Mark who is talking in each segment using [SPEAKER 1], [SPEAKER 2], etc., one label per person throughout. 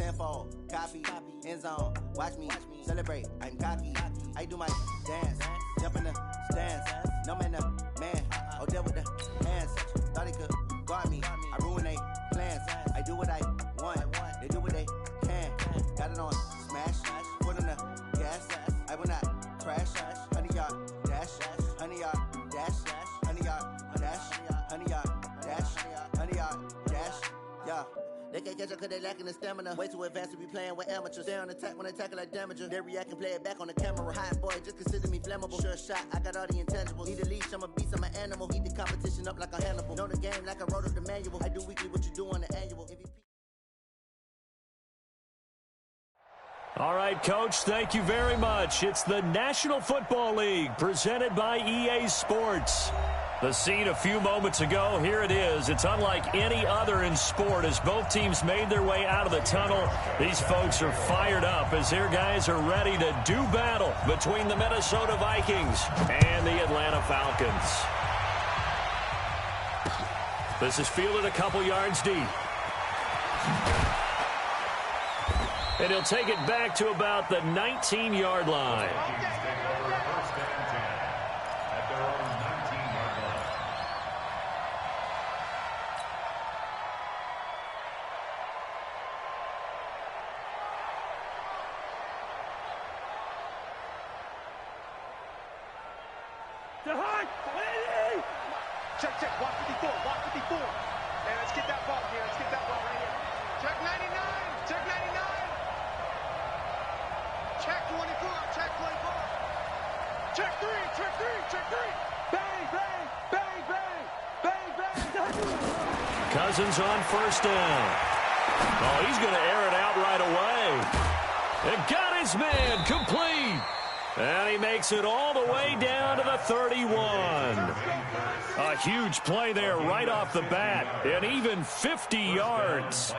[SPEAKER 1] tenfold, copy, end zone, watch me celebrate, I'm cocky, I do my dance, jump in the stands, no man, man, oh there with the hands, thought he could guard me, I ruin they plans, I do what I want, they do what they can, got it on smash, put on the gas, I will not crash, 100-yard dash, 100-yard dash, 100-yard dash, 100-yard dash, 100-yard dash, yeah. They can't catch up cause they lacking the stamina. Way too advanced to be playing with amateurs. They on attack when they tackle like damager. They react and play it back on the camera. Hot boy, just consider me flammable. Sure shot, I got all the intangibles. Need a leash, I'm a beast, I'm an animal. Heat the competition up like a Hannibal. Know the game like I wrote up the manual. I do weekly what you do on the annual. MVP.
[SPEAKER 2] All right, Coach, thank you very much. It's the National Football League presented by EA Sports. The scene a few moments ago, here it is. It's unlike any other in sport as both teams made their way out of the tunnel. These folks are fired up as their guys are ready to do battle between the Minnesota Vikings and the Atlanta Falcons. This is fielded a couple yards deep. And he'll take it back to about the 19-yard line.
[SPEAKER 3] Check, check, block 54, block 54. And let's get that ball here. Let's get that ball right here. Check 99, check 99. Check 24, check 24. Check 3, check 3, check 3. Bang, bang, bang, bang, bang, bang.
[SPEAKER 2] Cousins on first down. Oh, he's going to air it out right away. And got his man complete. And he makes it all the way down to the 31. A huge play there right off the bat. And even 50 yards.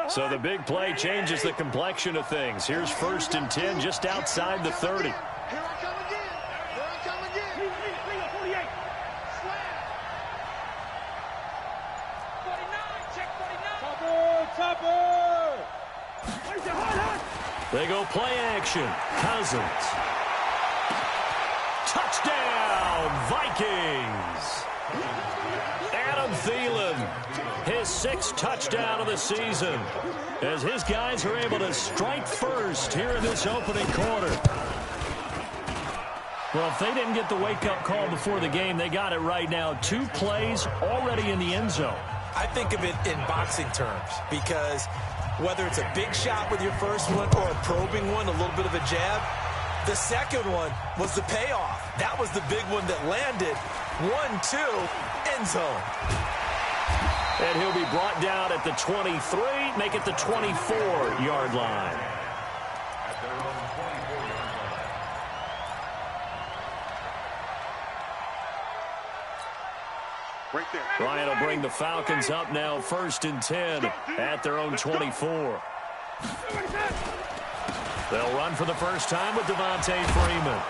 [SPEAKER 2] So the big play changes the complexion of things. Here's 1st and 10 just outside the 30.
[SPEAKER 3] Here I come again. Here I come again. 48. Slam. 49. Check 49.
[SPEAKER 2] They go play action. Cousins. Touchdown, Vikings. Adam Thielen, his 6th touchdown of the season, as his guys are able to strike first here in this opening quarter. Well, if they didn't get the wake-up call before the game, they got it right now. 2 plays already in the end zone.
[SPEAKER 4] I think of it in boxing terms because whether it's a big shot with your first one or a probing one, a little bit of a jab, the second one was the payoff. That was the big one that landed. 1-2, end zone.
[SPEAKER 2] And he'll be brought down at the 23, make it the 24-yard line.
[SPEAKER 3] Right there.
[SPEAKER 2] Ryan will bring the Falcons up now, 1st and 10 at their own 24. They'll run for the first time with Devontae Freeman.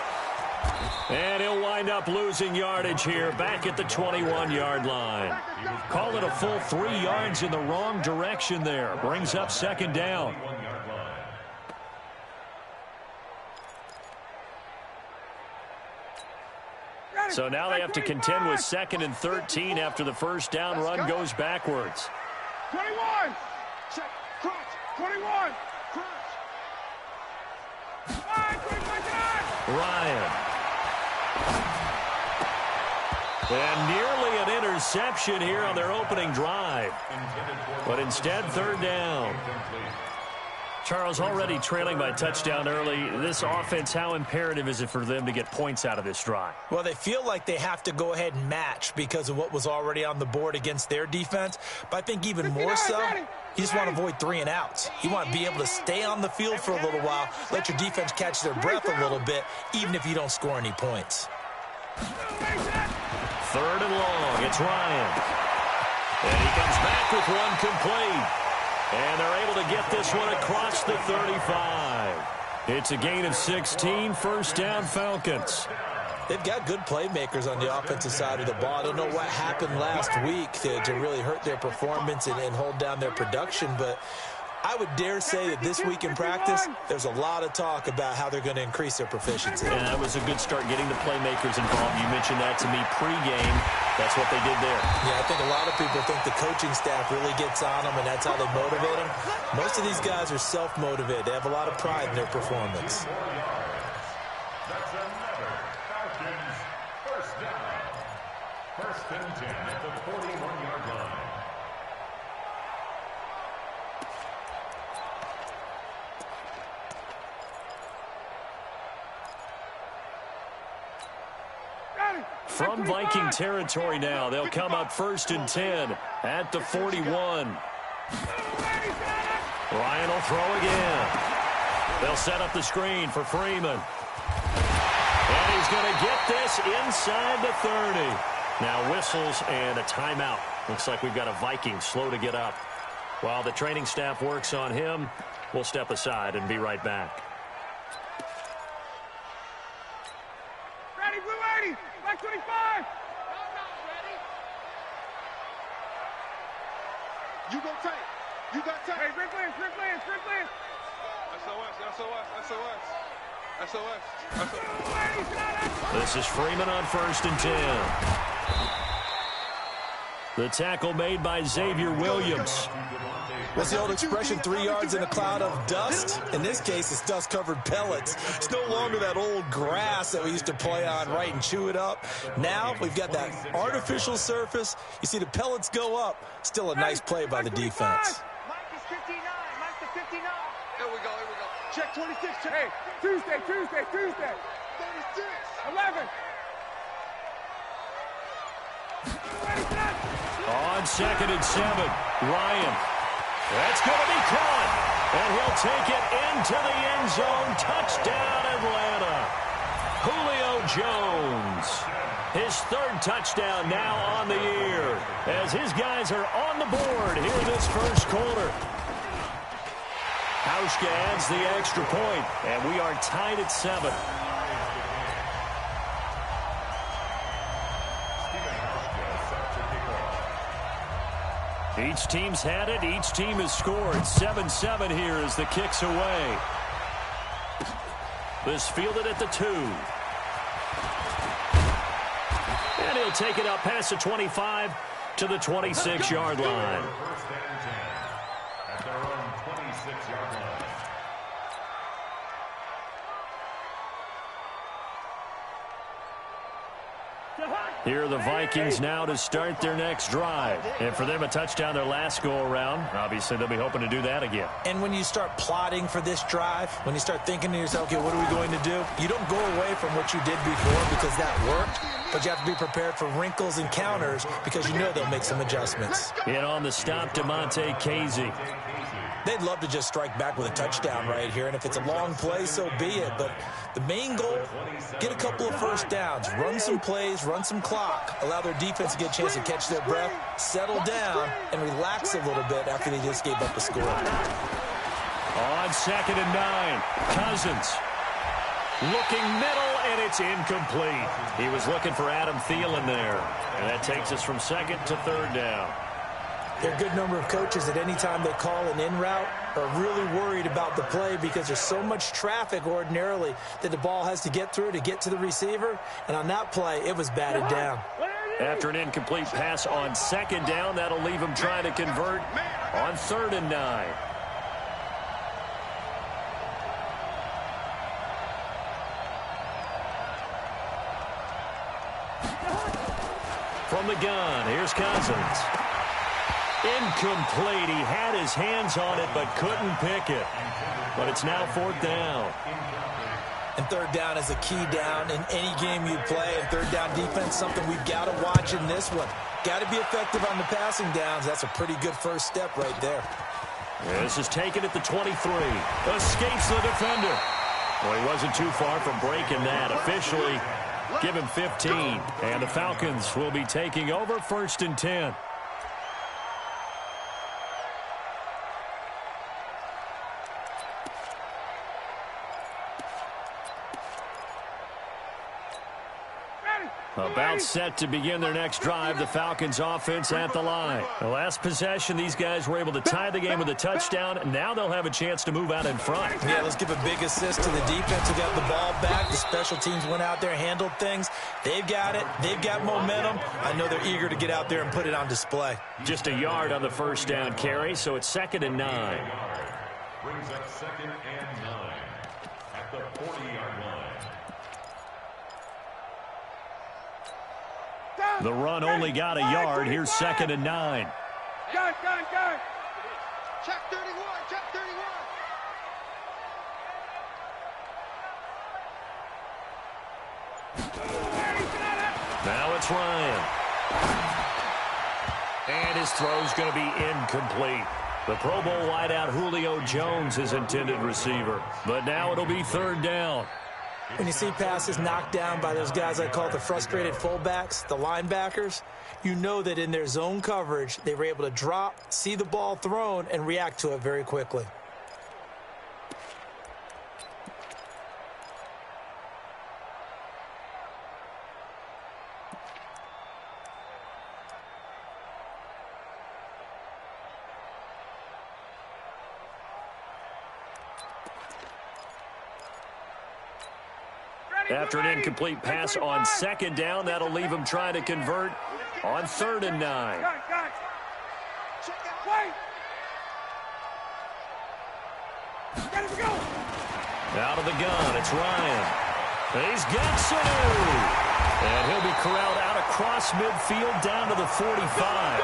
[SPEAKER 2] And he'll wind up losing yardage here back at the 21-yard line. Call it a full 3 yards in the wrong direction there. Brings up 2nd down. So now they have to contend with 2nd and 13 after the first down run goes backwards.
[SPEAKER 3] 21. Check. Crunch. 21. Crunch.
[SPEAKER 2] Ryan. And nearly an interception here on their opening drive. But instead, 3rd down. Charles, already trailing by touchdown early. This offense, how imperative is it for them to get points out of this drive?
[SPEAKER 4] Well, they feel like they have to go ahead and match because of what was already on the board against their defense. But I think even more so, you just want to avoid 3 and outs. You want to be able to stay on the field for a little while, let your defense catch their breath a little bit, even if you don't score any points.
[SPEAKER 2] 3rd and long. It's Ryan. And he comes back with one complete. And they're able to get this one across the 35. It's a gain of 16, 1st down Falcons.
[SPEAKER 4] They've got good playmakers on the offensive side of the ball. I don't know what happened last week to really hurt their performance and hold down their production, but I would dare say that this week in practice, there's a lot of talk about how they're going to increase their proficiency.
[SPEAKER 2] And that was a good start getting the playmakers involved. You mentioned that to me pregame. That's what they did there.
[SPEAKER 4] Yeah, I think a lot of people think the coaching staff really gets on them, and that's how they motivate them. Most of these guys are self-motivated. They have a lot of pride in their performance.
[SPEAKER 5] That's another Falcons first down. First and 10 at the 41-yard line.
[SPEAKER 2] From Viking territory now, they'll come up first and 10 at the 41. Ryan will throw again. They'll set up the screen for Freeman. And he's going to get this inside the 30. Now whistles and a timeout. Looks like we've got a Viking slow to get up. While the training staff works on him, we'll step aside and be right back.
[SPEAKER 3] Ready, blue 80, black 25. You go tight. You got tight. Hey, Rick Lance. SOS.
[SPEAKER 2] This is Freeman on first and 10. The tackle made by Xavier Williams.
[SPEAKER 4] What's the old expression, 3 yards in a cloud of dust? In this case, it's dust-covered pellets. It's no longer that old grass that we used to play on, right, and chew it up. Now we've got that artificial surface. You see the pellets go up. Still a nice play by the defense.
[SPEAKER 3] Mike is 59. Mike to 59. Here we go. Check 26. Check. Hey, Tuesday. 36. 11.
[SPEAKER 2] On second and 7, Ryan. That's going to be caught. And he'll take it into the end zone. Touchdown, Atlanta. Julio Jones. His third touchdown now on the year as his guys are on the board here in this first quarter. Hauschka adds the extra point, and we are tied at 7. Each team's had it. Each team has scored. 7-7 here as the kick's away. This fielded at the 2. And he'll take it up past the 25 to the 26-yard line.
[SPEAKER 5] First and 10 at their own 26-yard line.
[SPEAKER 2] Here are the Vikings now to start their next drive. And for them, a touchdown their last go-around. Obviously, they'll be hoping to do that again.
[SPEAKER 4] And when you start plotting for this drive, when you start thinking to yourself, okay, what are we going to do? You don't go away from what you did before because that worked, but you have to be prepared for wrinkles and counters because you know they'll make some adjustments.
[SPEAKER 2] In on the stop, DeMonte Casey.
[SPEAKER 4] They'd love to just strike back with a touchdown right here, and if it's a long play, so be it. But the main goal, get a couple of first downs, run some plays, run some clock, allow their defense to get a chance to catch their breath, settle down, and relax a little bit after they just gave up a score.
[SPEAKER 2] On second and 9, Cousins. Looking middle, and it's incomplete. He was looking for Adam Thielen there. And that takes us from second to third down.
[SPEAKER 4] There are a good number of coaches at any time they call an in route are really worried about the play because there's so much traffic ordinarily that the ball has to get through to get to the receiver. And on that play, it was batted down.
[SPEAKER 2] After an incomplete pass on second down, that'll leave him trying to convert on third and 9. From the gun, here's Cousins. Incomplete. He had his hands on it but couldn't pick it. But it's now fourth down.
[SPEAKER 4] And third down is a key down in any game you play. And third down defense, something we've got to watch in this one. Got to be effective on the passing downs. That's a pretty good first step right there.
[SPEAKER 2] This is taken at the 23. Escapes the defender. Well, he wasn't too far from breaking that. Officially, give him 15. And the Falcons will be taking over first and 10. About set to begin their next drive, the Falcons offense at the line. The last possession, these guys were able to tie the game with a touchdown. Now they'll have a chance to move out in front.
[SPEAKER 4] Yeah, let's give a big assist to the defense who got the ball back. The special teams went out there, handled things. They've got it. They've got momentum. I know they're eager to get out there and put it on display.
[SPEAKER 2] Just a yard on the first down carry, so it's 2nd and 9.
[SPEAKER 5] Brings up 2nd and 9 at the 40-yard line.
[SPEAKER 2] The run only got a yard. Here's 2nd and 9.
[SPEAKER 3] Gun. Check 31, check 31.
[SPEAKER 2] Now it's Ryan. And his throw's going to be incomplete. The Pro Bowl wideout Julio Jones is intended receiver. But now it'll be 3rd down.
[SPEAKER 4] When you see passes knocked down by those guys I call the frustrated fullbacks, the linebackers, you know that in their zone coverage, they were able to drop, see the ball thrown, and react to it very quickly.
[SPEAKER 2] After an incomplete pass on 2nd down, that'll leave him trying to convert on 3rd and 9.
[SPEAKER 3] Gun. Wait. Gotta go.
[SPEAKER 2] Out of the gun, it's Ryan. He's got Sanu. And he'll be corralled out across midfield down to the 45.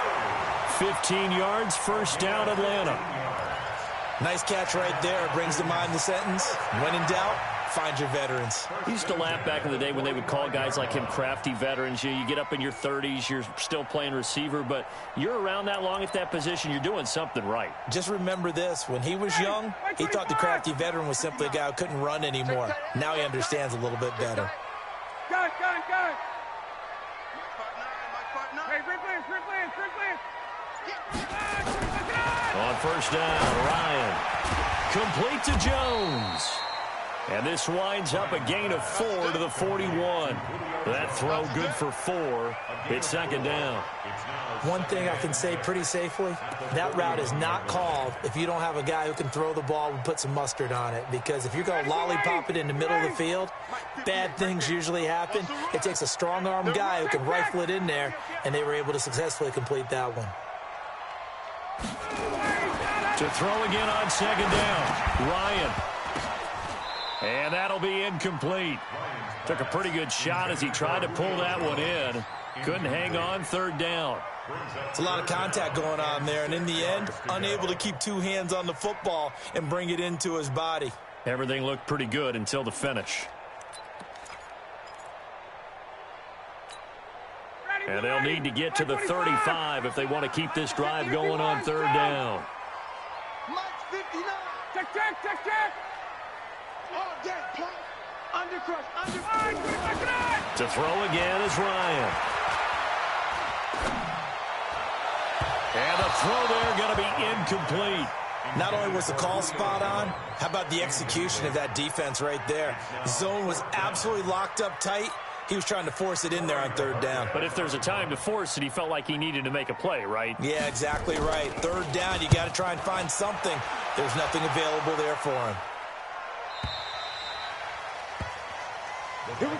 [SPEAKER 2] 15 yards, 1st down, Atlanta.
[SPEAKER 4] Nice catch right there. Brings to mind the sentence, when in doubt, find your veterans.
[SPEAKER 2] I used to laugh back in the day when they would call guys like him crafty veterans. You get up in your 30s, you're still playing receiver, but you're around that long at that position, you're doing something right.
[SPEAKER 4] Just remember this. When he was young, he thought the crafty veteran was simply a guy who couldn't run anymore. Now he understands a little bit better.
[SPEAKER 3] Gun. Hey, Ripley.
[SPEAKER 2] On 1st down, Ryan. Complete to Jones. And this winds up a gain of 4 to the 41. That throw good for 4. It's 2nd down.
[SPEAKER 4] One thing I can say pretty safely, that route is not called if you don't have a guy who can throw the ball and put some mustard on it. Because if you're going to lollipop it in the middle of the field, bad things usually happen. It takes a strong-arm guy who can rifle it in there, and they were able to successfully complete that one.
[SPEAKER 2] To throw again on 2nd down, Ryan. And that'll be incomplete. Took a pretty good shot as he tried to pull that one in. Couldn't hang on, 3rd down.
[SPEAKER 4] It's a lot of contact going on there, and in the end, unable to keep 2 hands on the football and bring it into his body.
[SPEAKER 2] Everything looked pretty good until the finish. And they'll need to get to the 35 if they want to keep this drive going on 3rd down.
[SPEAKER 3] Check. All day, point. Undercrush.
[SPEAKER 2] To throw again is Ryan. And the throw there going to be incomplete.
[SPEAKER 4] Not only was the call spot on, how about the execution of that defense right there? Zone was absolutely locked up tight. He was trying to force it in there on 3rd down.
[SPEAKER 2] But if there's a time to force it, he felt like he needed to make a play, right?
[SPEAKER 4] Yeah, exactly right. 3rd down, you got to try and find something. There's nothing available there for him.
[SPEAKER 3] Here we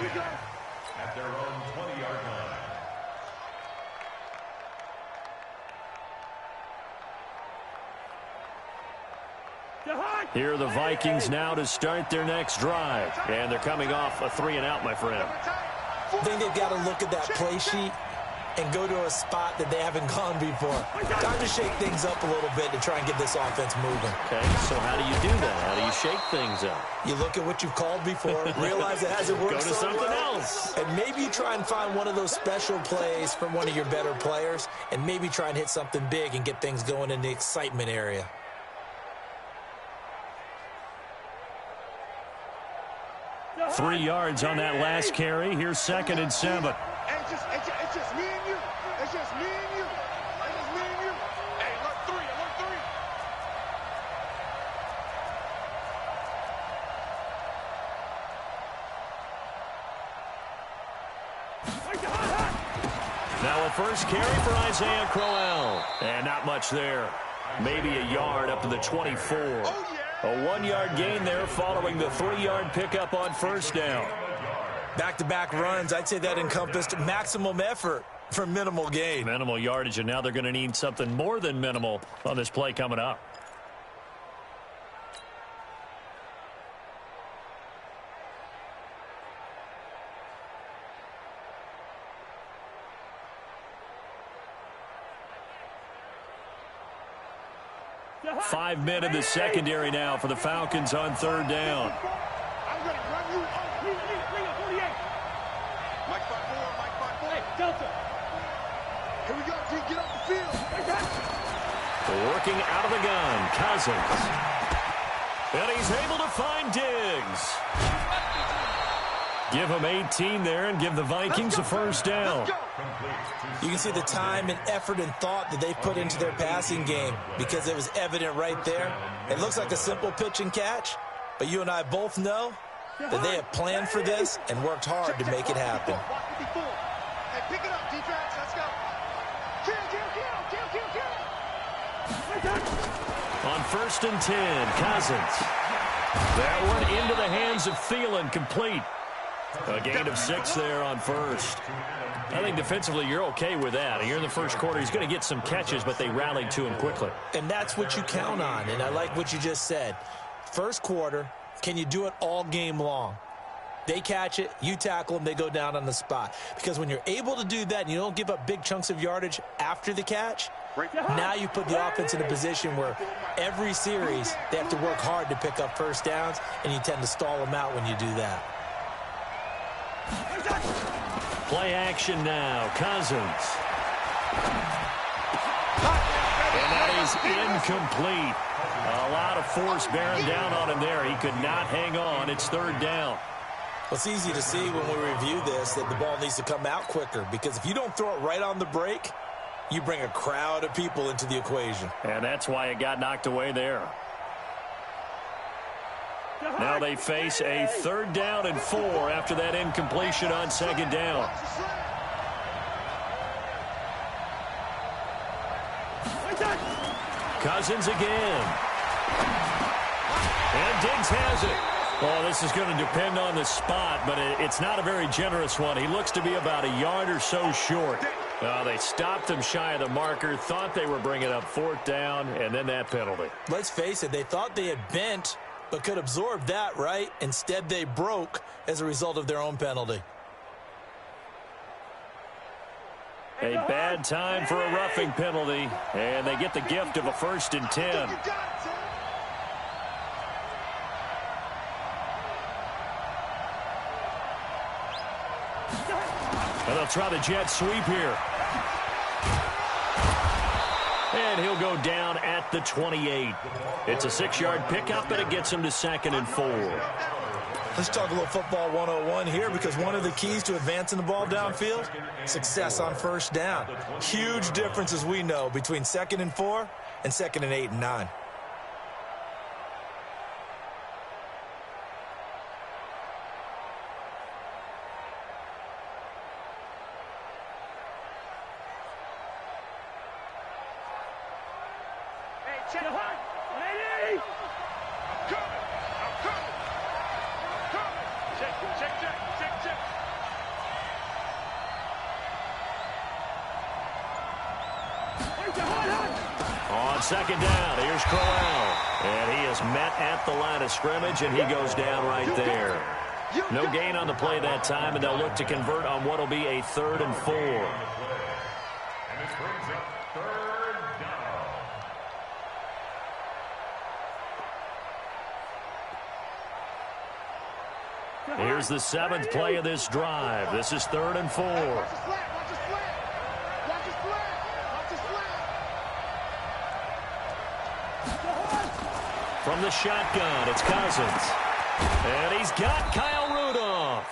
[SPEAKER 3] go.
[SPEAKER 5] At their own 20-yard line.
[SPEAKER 2] Here are the Vikings now to start their next drive. And they're coming off a 3-and-out, my friend.
[SPEAKER 4] I think they've got to look at that play sheet and go to a spot that they haven't gone before. Time to shake things up a little bit to try and get this offense moving.
[SPEAKER 2] Okay, so how do you do that? How do you shake things up?
[SPEAKER 4] You look at what you've called before, realize it hasn't worked
[SPEAKER 2] Go to
[SPEAKER 4] so
[SPEAKER 2] something
[SPEAKER 4] well,
[SPEAKER 2] else.
[SPEAKER 4] and maybe you try and find one of those special plays from one of your better players, and maybe try and hit something big and get things going in the excitement area.
[SPEAKER 2] Three yards on that last carry. Here's 2nd and 7.
[SPEAKER 3] It's just me and you. It's just me and you. It's just me and you. Hey, alert 3, alert 3.
[SPEAKER 2] Now a first carry for Isaiah Crowell. And not much there. Maybe a yard up to the 24. A 1-yard gain there following the 3-yard pickup on first down.
[SPEAKER 4] Back-to-back runs, I'd say that encompassed maximum effort for minimal gain.
[SPEAKER 2] Minimal yardage, and now they're going to need something more than minimal on this play coming up. Five men in the secondary now for the Falcons on third down.
[SPEAKER 3] I'm going to run you on 3 48. Mike 5-4, Mike 5-4. Hey, Delta. Here we go, G. Get off the field.
[SPEAKER 2] Working out of the gun, Cousins. And he's able to find Diggs. Give him 18 there and give the Vikings a first down.
[SPEAKER 4] You can see the time and effort and thought that they put into their passing game because it was evident right there. It looks like a simple pitch and catch, but you and I both know that they have planned for this and worked hard to make it happen.
[SPEAKER 3] Hey, pick it up, D-Trax. Let's go. Kill.
[SPEAKER 2] On first and 10, Cousins. That one into the hands of Thielen, complete. A gain of 6 there on first. I think defensively you're okay with that. Here in the first quarter, he's going to get some catches, but they rallied to him quickly.
[SPEAKER 4] And that's what you count on, and I like what you just said. First quarter, can you do it all game long? They catch it, you tackle them, they go down on the spot. Because when you're able to do that and you don't give up big chunks of yardage after the catch, now you put the offense in a position where every series they have to work hard to pick up first downs, and you tend to stall them out when you do that.
[SPEAKER 2] Play action now, Cousins. And that is incomplete. A lot of force bearing down on him there. He could not hang on. It's third down.
[SPEAKER 4] Well, it's easy to see when we review this that the ball needs to come out quicker, because if you don't throw it right on the break, you bring a crowd of people into the equation.
[SPEAKER 2] And that's why it got knocked away there. Now they face a third down and 4 after that incompletion on second down. Cousins again. And Diggs has it. Well, this is going to depend on the spot, but it's not a very generous one. He looks to be about a yard or so short. They stopped him shy of the marker, thought they were bringing up fourth down, and then that penalty.
[SPEAKER 4] Let's face it, they thought they had bent but could absorb that, right? Instead, they broke as a result of their own penalty.
[SPEAKER 2] A bad time for a roughing penalty, and they get the gift of a first and 10. And they'll try the jet sweep here. And he'll go down at the 28. It's a 6-yard pickup, and it gets him to second and 4.
[SPEAKER 4] Let's talk a little football 101 here, because one of the keys to advancing the ball downfield, success on first down. Huge difference, as we know, between second and 4 and second and 8 and 9.
[SPEAKER 2] On second down, here's Crowell. And he is met at the line of scrimmage, and he goes down right there. No gain on the play that time, and they'll look to convert on what will be a third and 4.
[SPEAKER 5] And this brings up third down.
[SPEAKER 2] Here's the 7th play of this drive. This is third and 4. From the shotgun, it's Cousins. And he's got Kyle Rudolph.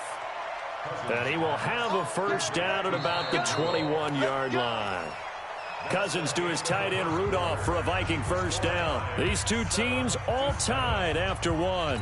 [SPEAKER 2] And he will have a first down at about the 21-yard line. Cousins to his tight end Rudolph for a Viking first down. These two teams all tied after one.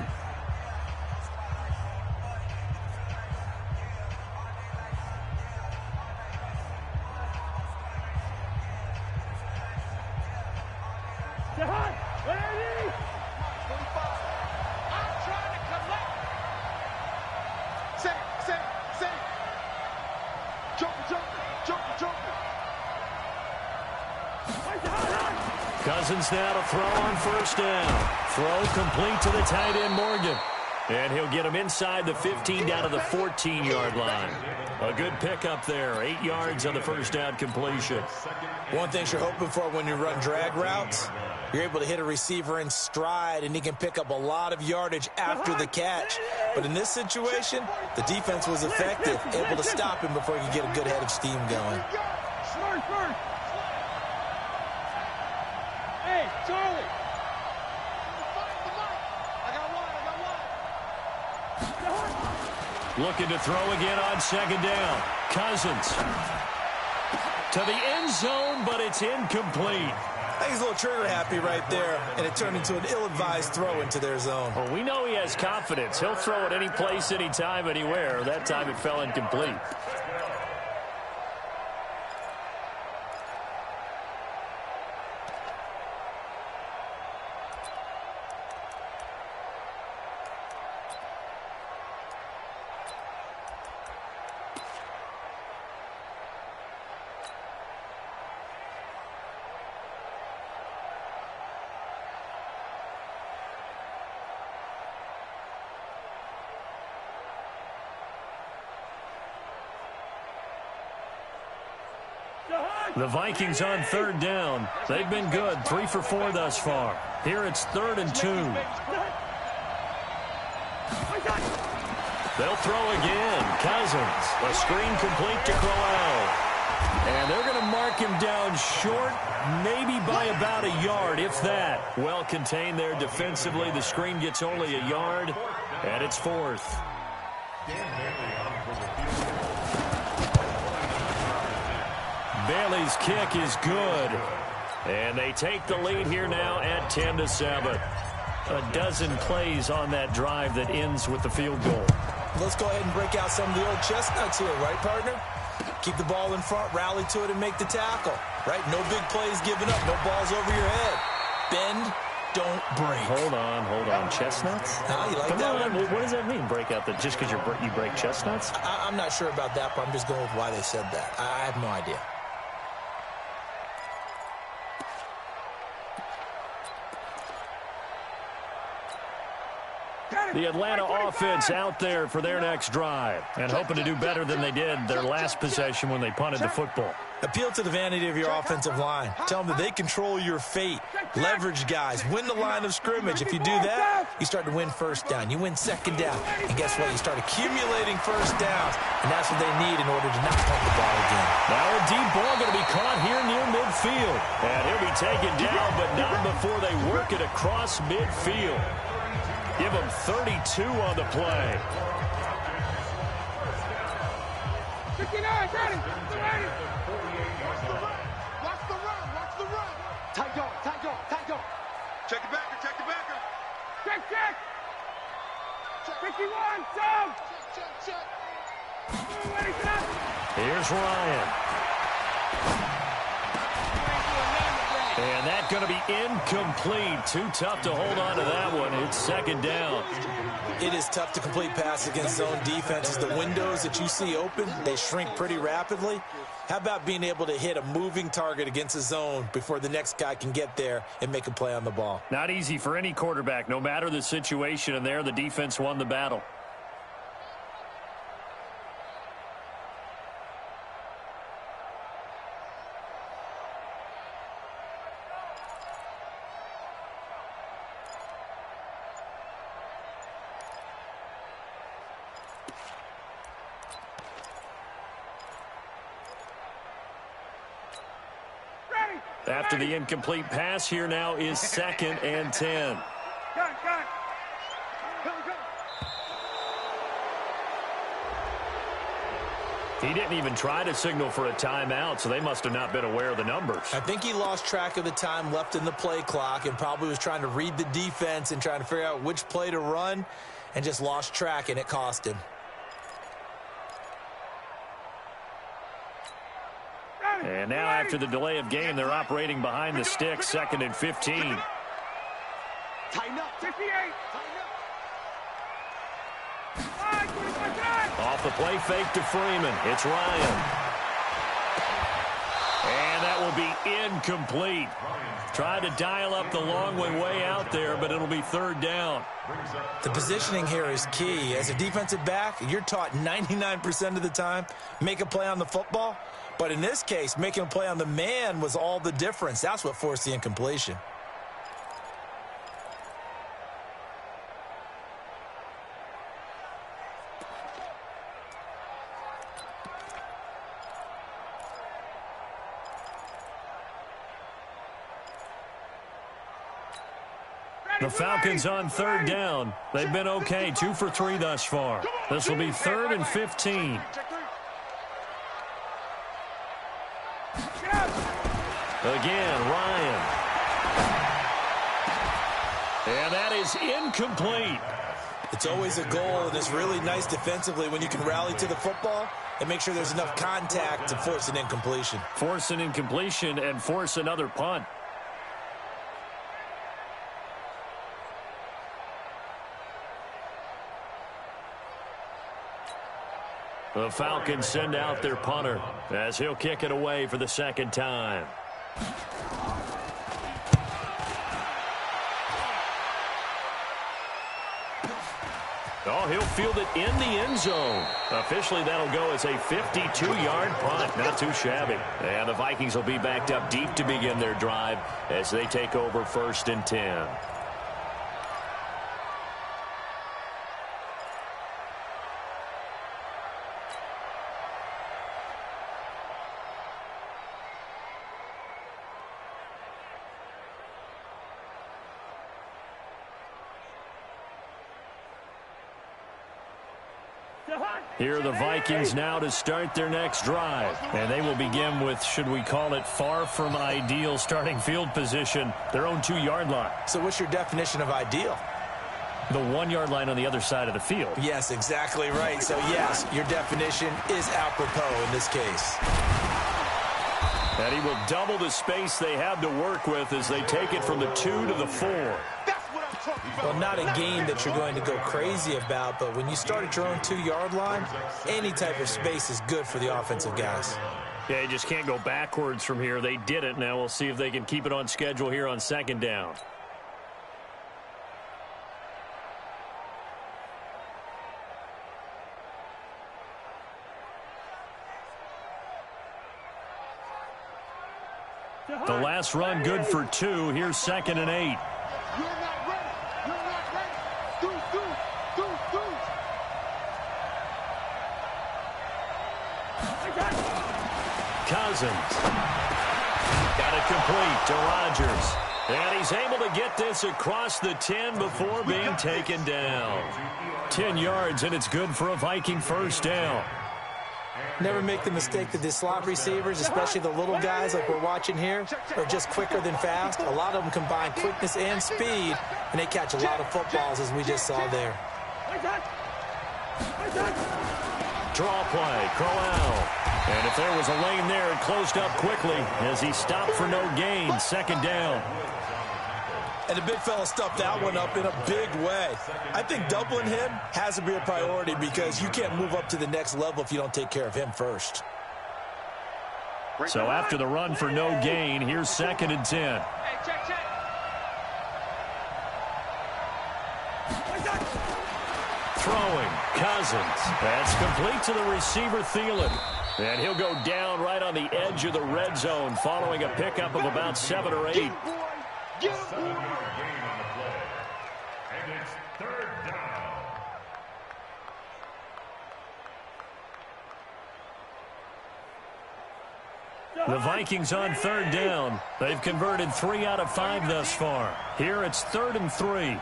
[SPEAKER 2] Cousins now to throw on first down. Throw complete to the tight end, Morgan. And he'll get him inside the 15 down to the 14-yard line. A good pickup there. 8 yards on the first down completion.
[SPEAKER 4] One thing you're hoping for when you run drag routes, you're able to hit a receiver in stride, and he can pick up a lot of yardage after the catch. But in this situation, the defense was effective, able to stop him before he could get a good head of steam going.
[SPEAKER 3] Hey, Charlie.
[SPEAKER 2] Looking to throw again on second down. Cousins to the end zone, but it's incomplete.
[SPEAKER 4] I think he's a little trigger happy right there, and it turned into an ill-advised throw into their zone.
[SPEAKER 2] Well, we know he has confidence. He'll throw it any place, anytime, anywhere. That time it fell incomplete. The Vikings on third down. They've been good, 3 for 4 thus far. Here it's 3rd and 2. They'll throw again. Cousins, a screen complete to Crowell. And they're going to mark him down short, maybe by about a yard, if that. Well contained there defensively. The screen gets only a yard, and it's 4th. Bailey's kick is good. And they take the lead here now at 10-7. A dozen plays on that drive that ends with the field goal.
[SPEAKER 4] Let's go ahead and break out some of the old chestnuts here, right, partner? Keep the ball in front, rally to it, and make the tackle, right? No big plays given up, no balls over your head. Bend, don't break.
[SPEAKER 2] Hold on. Chestnuts?
[SPEAKER 4] You like
[SPEAKER 2] Come
[SPEAKER 4] that
[SPEAKER 2] on,
[SPEAKER 4] one?
[SPEAKER 2] what does that mean, break out? Just because you break chestnuts?
[SPEAKER 4] I'm not sure about that, but I'm just going with why they said that. I have no idea.
[SPEAKER 2] The Atlanta offense out there for their next drive and hoping to do better than they did their last possession when they punted the football.
[SPEAKER 4] Appeal to the vanity of your offensive line. Tell them that they control your fate. Leverage guys. Win the line of scrimmage. If you do that, you start to win first down. You win second down. And guess what? You start accumulating first downs. And that's what they need in order to not punt the ball again.
[SPEAKER 2] Now a deep ball going to be caught here near midfield. And he'll be taken down, but not before they work it across midfield. Give him 32 on the play.
[SPEAKER 3] 59, ready. Watch the run. Tight guard. Check the backer. Check. 51, down. Check.
[SPEAKER 2] Here's Ryan. And that's going to be incomplete. Too tough to hold on to that one. It's second down.
[SPEAKER 4] It is tough to complete pass against zone defenses. The windows that you see open, they shrink pretty rapidly. How about being able to hit a moving target against a zone before the next guy can get there and make a play on the ball?
[SPEAKER 2] Not easy for any quarterback, no matter the situation, and there the defense won the battle. After the incomplete pass, here now is 2nd and 10. He didn't even try to signal for a timeout, so they must have not been aware of the numbers.
[SPEAKER 4] I think he lost track of the time left in the play clock and probably was trying to read the defense and trying to figure out which play to run and just lost track, and it cost him.
[SPEAKER 2] And now after the delay of game, they're operating behind the sticks, 2nd and 15.
[SPEAKER 3] Tighten up. 58.
[SPEAKER 2] Off the play fake to Freeman. It's Ryan. And that will be incomplete. Tried to dial up the long way out there, but it'll be third down.
[SPEAKER 4] The positioning here is key. As a defensive back, you're taught 99% of the time, make a play on the football. But in this case, making a play on the man was all the difference. That's what forced the incompletion.
[SPEAKER 2] The Falcons on third down. They've been okay, 2 for 3 thus far. This will be 3rd and 15. Again, Ryan. And that is incomplete.
[SPEAKER 4] It's always a goal, and it's really nice defensively when you can rally to the football and make sure there's enough contact to force an incompletion.
[SPEAKER 2] Force an incompletion and force another punt. The Falcons send out their punter as he'll kick it away for the second time. Oh, he'll field it in the end zone. Officially, that'll go as a 52-yard punt. Not too shabby. And the Vikings will be backed up deep to begin their drive as they take over 1st and 10. Here are the Vikings now to start their next drive. And they will begin with, should we call it, far from ideal starting field position, their own 2-yard line.
[SPEAKER 4] So what's your definition of ideal?
[SPEAKER 2] The 1-yard line on the other side of the field.
[SPEAKER 4] Yes, exactly right. So, yes, your definition is apropos in this case.
[SPEAKER 2] And he will double the space they have to work with as they take it from the 2 to the 4.
[SPEAKER 4] Well, not a game that you're going to go crazy about, but when you start at your own 2-yard line, any type of space is good for the offensive guys.
[SPEAKER 2] Yeah, you just can't go backwards from here. They did it. Now we'll see if they can keep it on schedule here on 2nd down. The last run good for 2. Here's 2nd and 8. Cousins. Got it complete to Rodgers. And he's able to get this across the 10 before being taken down. 10 yards, and it's good for a Viking 1st down.
[SPEAKER 4] Never make the mistake that the slot receivers, especially the little guys like we're watching here, are just quicker than fast. A lot of them combine quickness and speed, and they catch a lot of footballs, as we just saw there.
[SPEAKER 2] Draw play, Crowell. And if there was a lane there, it closed up quickly as he stopped for no gain. 2nd down.
[SPEAKER 4] And the big fella stuffed that one up in a big way. I think doubling him has to be a priority because you can't move up to the next level if you don't take care of him first.
[SPEAKER 2] So after the run for no gain, here's 2nd and 10. Throwing, Cousins. That's complete to the receiver, Thielen. And he'll go down right on the edge of the red zone following a pickup of about 7 or 8.
[SPEAKER 5] 7-yard gain on the play. And it's 3rd down.
[SPEAKER 2] The Vikings on 3rd down. They've converted 3 out of 5 thus far. Here it's 3rd and 3.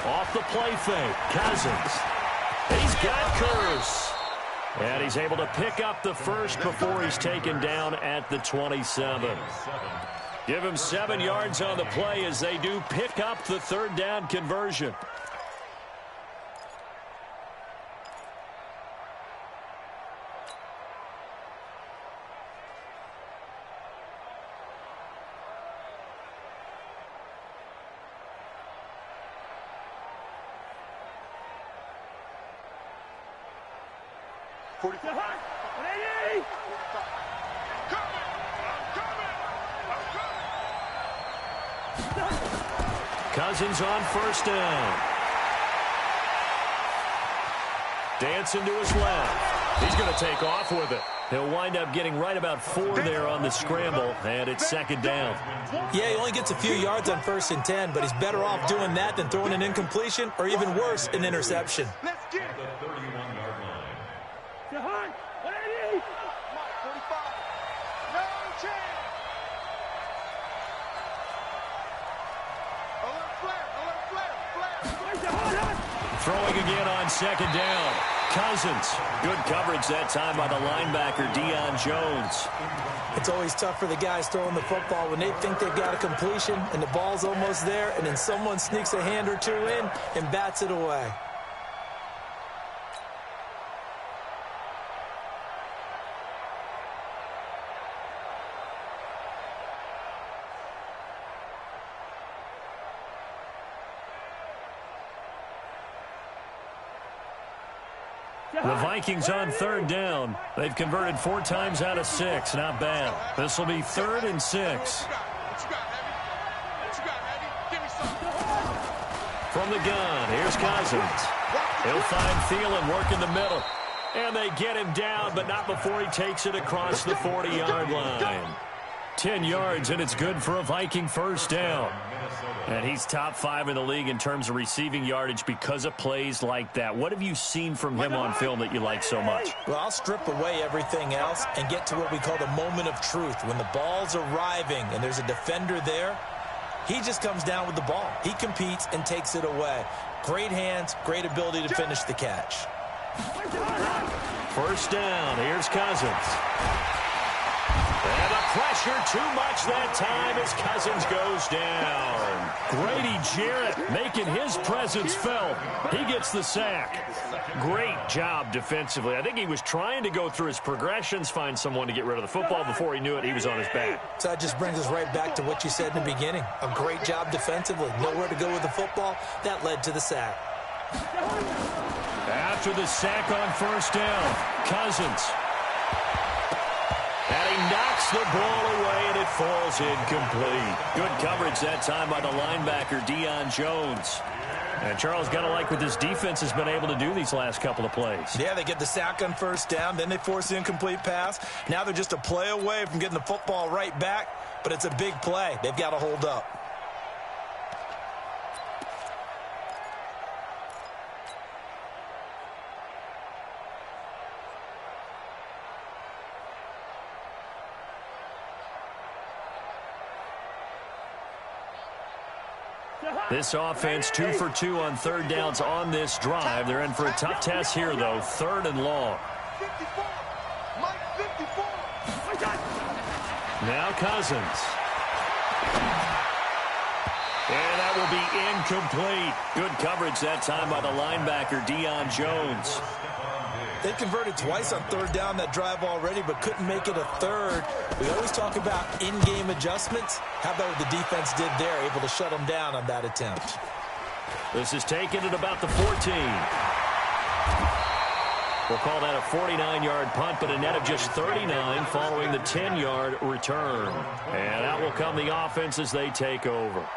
[SPEAKER 2] Off the play fake, Cousins. He's got Curse. And he's able to pick up the first before he's taken down at the 27. Give him 7 yards on the play as they do pick up the 3rd down conversion.
[SPEAKER 3] 45.
[SPEAKER 2] Cousins on first down. Dancing to his left. He's going to take off with it. He'll wind up getting right about 4 there on the scramble, and it's second down.
[SPEAKER 4] Yeah, he only gets a few yards on 1st and 10, but he's better off doing that than throwing an incompletion or even worse, an interception.
[SPEAKER 5] The 31-yard line.
[SPEAKER 3] Behind. 180. 45. No chance. Alert flare.
[SPEAKER 2] Throwing again on second down. Cousins. Good coverage that time by the linebacker, Deion Jones.
[SPEAKER 4] It's always tough for the guys throwing the football when they think they've got a completion and the ball's almost there, and then someone sneaks a hand or two in and bats it away.
[SPEAKER 2] The Vikings on third down. They've converted 4 times out of 6. Not bad. This will be 3rd and 6. From the gun, here's Cousins. He'll find Thielen working the middle. And they get him down, but not before he takes it across the 40-yard line. 10 yards, and it's good for a Viking first down. And he's top 5 in the league in terms of receiving yardage because of plays like that. What have you seen from him on film that you like so much?
[SPEAKER 4] Well, I'll strip away everything else and get to what we call the moment of truth. When the ball's arriving and there's a defender there, he just comes down with the ball. He competes and takes it away. Great hands, great ability to finish the catch.
[SPEAKER 2] First down, here's Cousins. And the pressure too much that time as Cousins goes down. Grady Jarrett making his presence felt. He gets the sack. Great job defensively. I think he was trying to go through his progressions, find someone to get rid of the football. Before he knew it, he was on his back.
[SPEAKER 4] So that just brings us right back to what you said in the beginning. A great job defensively. Nowhere to go with the football. That led to the sack.
[SPEAKER 2] After the sack on first down, Cousins. And he knocks the ball away, and it falls incomplete. Good coverage that time by the linebacker, Deion Jones. And Charles, got to like what this defense has been able to do these last couple of plays.
[SPEAKER 4] Yeah, they get the sack on first down, then they force the incomplete pass. Now they're just a play away from getting the football right back, but it's a big play. They've got to hold up.
[SPEAKER 2] This offense 2 for 2 on third downs on this drive. They're in for a tough test here, though. 3rd and long.
[SPEAKER 3] 54. Mike 54.
[SPEAKER 2] Now Cousins. And that will be incomplete. Good coverage that time by the linebacker, Deion Jones.
[SPEAKER 4] They converted twice on third down that drive already, but couldn't make it a third. We always talk about in-game adjustments. How about what the defense did there, able to shut them down on that attempt?
[SPEAKER 2] This is taken at about the 14. We'll call that a 49-yard punt, but a net of just 39 following the 10-yard return. And out will come the offense as they take over.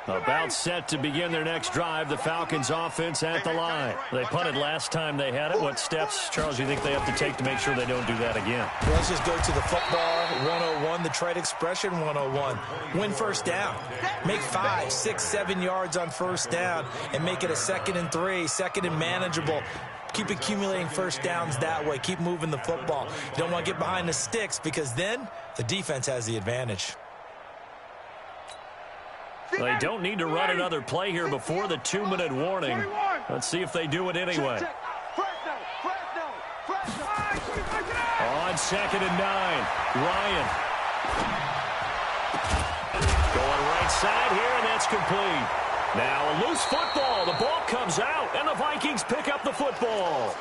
[SPEAKER 2] About set to begin their next drive. The Falcons offense at the line. They punted last time they had it. What steps, Charles, do you think they have to take to make sure they don't do that again?
[SPEAKER 4] Well, let's just go to the football 101, the trade expression 101. Win first down. Make 5, 6, 7 yards on first down and make it a 2nd and 3, 2nd and manageable. Keep accumulating first downs that way. Keep moving the football. You don't want to get behind the sticks because then the defense has the advantage.
[SPEAKER 2] They don't need to run another play here before the 2-minute warning. Let's see if they do it anyway. On 2nd and 9, Ryan. Going right side here, and that's complete. Now a loose football. The ball comes out, and the Vikings pick up the football.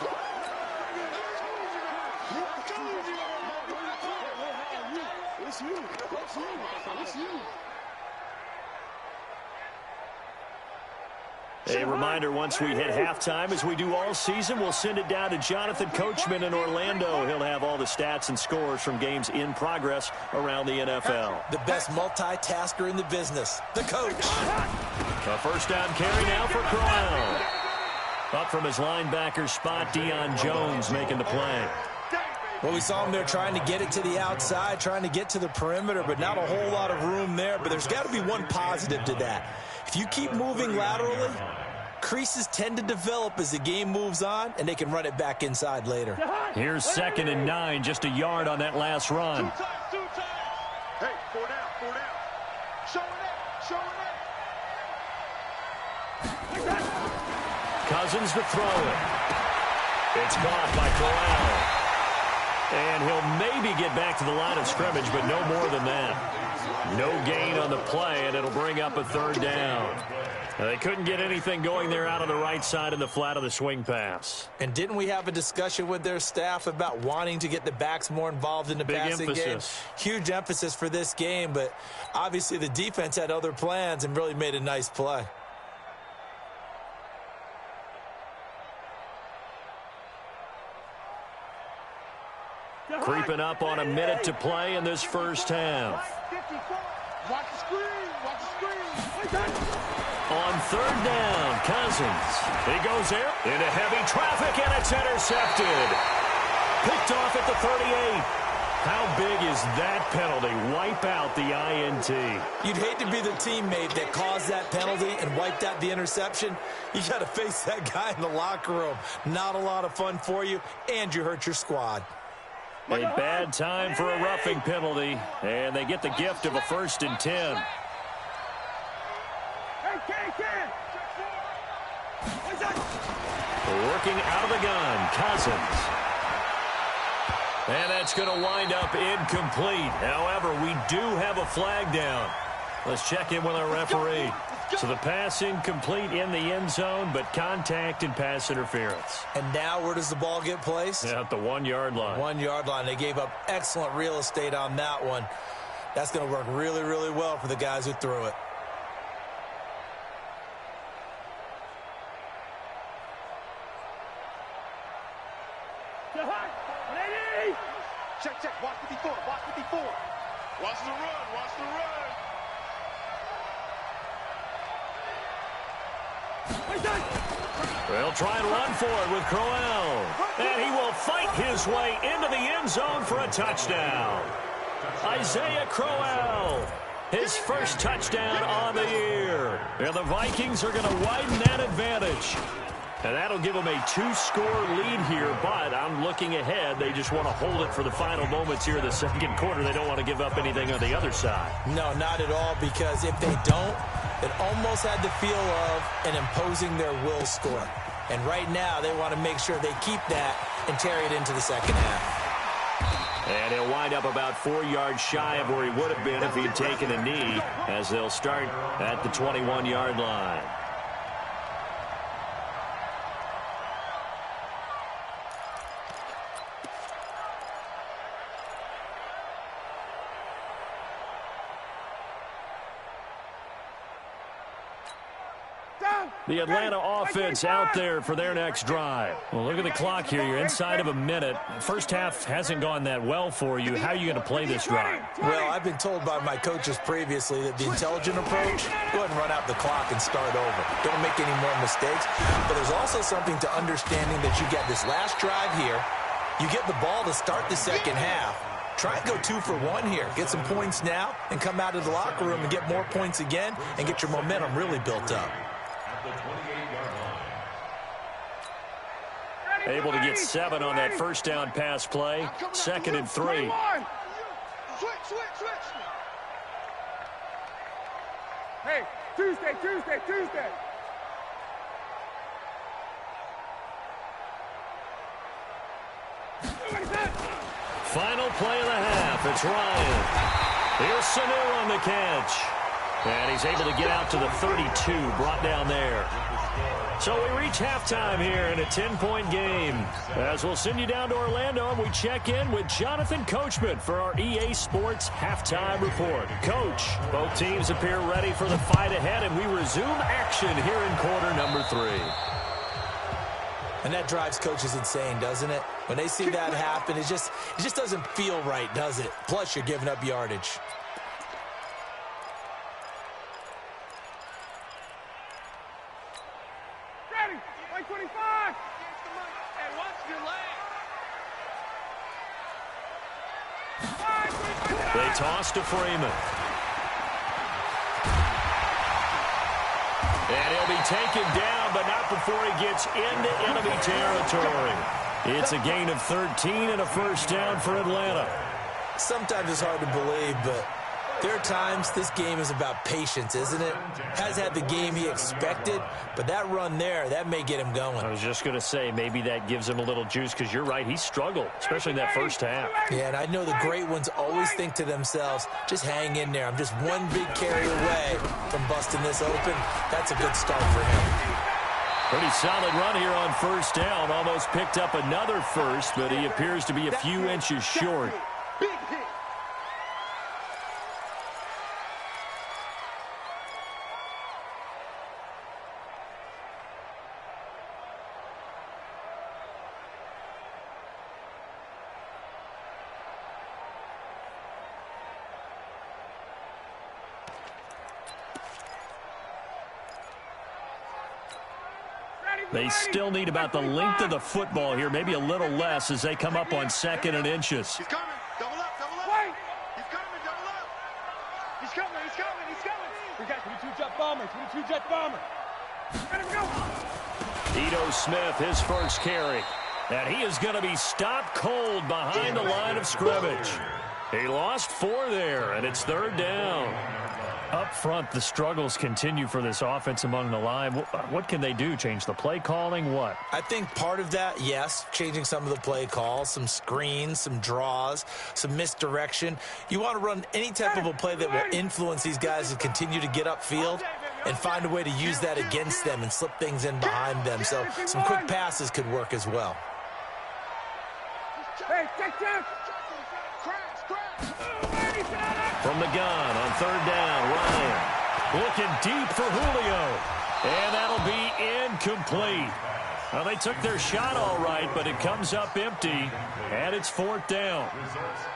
[SPEAKER 2] A reminder, once we hit halftime, as we do all season, we'll send it down to Jonathan Coachman in Orlando. He'll have all the stats and scores from games in progress around the NFL.
[SPEAKER 4] The best multitasker in the business, the coach.
[SPEAKER 2] A first down carry now for Crowell. Up from his linebacker spot, Deion Jones making the play.
[SPEAKER 4] Well, we saw him there trying to get it to the outside, trying to get to the perimeter, but not a whole lot of room there. But there's got to be one positive to that. If you keep moving laterally, creases tend to develop as the game moves on, and they can run it back inside later.
[SPEAKER 2] Here's 2nd and 9, just a yard on that last run.
[SPEAKER 3] Two times. Hey, 4 down, 4 down. Showing it.
[SPEAKER 2] Cousins to throw it. It's caught by Corral. And he'll maybe get back to the line of scrimmage, but no more than that. No gain on the play, and it'll bring up a 3rd down. Now, they couldn't get anything going there out on the right side in the flat of the swing pass.
[SPEAKER 4] And didn't we have a discussion with their staff about wanting to get the backs more involved in the passing game? Huge emphasis for this game, but obviously the defense had other plans and really made a nice play.
[SPEAKER 2] Creeping up on a minute to play in this first half.
[SPEAKER 3] Watch the screen. Watch the screen.
[SPEAKER 2] On 3rd down, Cousins. He goes there into heavy traffic, and it's intercepted. Picked off at the 38. How big is that penalty? Wipe out the INT.
[SPEAKER 4] You'd hate to be the teammate that caused that penalty and wiped out the interception. You got to face that guy in the locker room. Not a lot of fun for you, and you hurt your squad.
[SPEAKER 2] A bad time for a roughing penalty, and they get the gift of a 1st and 10. Working out of the gun, Cousins. And that's going to wind up incomplete. However, we do have a flag down. Let's check in with our referee. So the pass incomplete in the end zone, but contact and pass interference.
[SPEAKER 4] And now where does the ball get placed?
[SPEAKER 2] At the 1-yard line.
[SPEAKER 4] 1-yard line. They gave up excellent real estate on that one. That's going to work really, really well for the guys who threw it.
[SPEAKER 3] Check. Watch 54. Watch 54. Watch the run. Watch the run.
[SPEAKER 2] They'll try and run for it with Crowell. And he will fight his way into the end zone for a touchdown. Isaiah Crowell, his first touchdown on the year. And the Vikings are going to widen that advantage. And that'll give them a 2-score lead here, but I'm looking ahead. They just want to hold it for the final moments here in the 2nd quarter. They don't want to give up anything on the other side.
[SPEAKER 4] No, not at all, because if they don't, it almost had the feel of an imposing their will score. And right now, they want to make sure they keep that and carry it into the 2nd half.
[SPEAKER 2] And he'll wind up about 4 yards shy of where he would have been if he'd taken a knee, as they'll start at the 21-yard line. The Atlanta offense out there for their next drive. Well, look at the clock here. You're inside of a minute. First half hasn't gone that well for you. How are you going to play this drive?
[SPEAKER 4] Well, I've been told by my coaches previously that the intelligent approach, go ahead and run out the clock and start over. Don't make any more mistakes. But there's also something to understanding that you get this last drive here. You get the ball to start the 2nd half. Try and go 2 for 1 here. Get some points now and come out of the locker room and get more points again and get your momentum really built up.
[SPEAKER 2] Able to get 7 on that first down pass play. 2nd and 3.
[SPEAKER 3] Switch. Hey, Tuesday.
[SPEAKER 2] Final play of the half. It's Ryan. Here's Sanu on the catch. And he's able to get out to the 32, brought down there. So we reach halftime here in a 10-point game. As we'll send you down to Orlando, and we check in with Jonathan Coachman for our EA Sports Halftime Report. Coach, both teams appear ready for the fight ahead, and we resume action here in quarter number 3.
[SPEAKER 4] And that drives coaches insane, doesn't it? When they see that happen, it just doesn't feel right, does it? Plus, you're giving up yardage.
[SPEAKER 3] Ready, 125. And watch your leg.
[SPEAKER 2] They toss to Freeman. And he'll be taken down, but not before he gets into enemy territory. It's a gain of 13 and a first down for Atlanta.
[SPEAKER 4] Sometimes it's hard to believe, but there are times this game is about patience, isn't it? Has had the game he expected, but that run there, that may get him going.
[SPEAKER 2] I was just going to say, maybe that gives him a little juice, because you're right, he struggled, especially in that first half.
[SPEAKER 4] Yeah, and I know the great ones always think to themselves, just hang in there. I'm just one big carry away from busting this open. That's a good start for him.
[SPEAKER 2] Pretty solid run here on first down. Almost picked up another first, but he appears to be a few inches short.
[SPEAKER 3] Big hit.
[SPEAKER 2] They still need about the length of the football here, maybe a little less as they come up on 2nd and inches.
[SPEAKER 3] He's coming. Double up, double up. Wait. He's coming, double up. He's coming, he's coming, he's coming. We got 22 jet bomber, 22 jet bomber. Let him go.
[SPEAKER 2] Ito Smith, his first carry. And he is going to be stopped cold behind the line of scrimmage. He lost 4 there, and it's 3rd down. Up front, the struggles continue for this offense among the line. What can they do? Change the play calling? What?
[SPEAKER 4] I think part of that, yes, changing some of the play calls, some screens, some draws, some misdirection. You want to run any type of a play that will influence these guys to continue to get upfield and find a way to use that against them and slip things in behind them. So some quick passes could work as well.
[SPEAKER 3] Hey, check.
[SPEAKER 2] From the gun on 3rd down, Ryan looking deep for Julio. And that'll be incomplete. Well, they took their shot all right, but it comes up empty, and it's 4th down.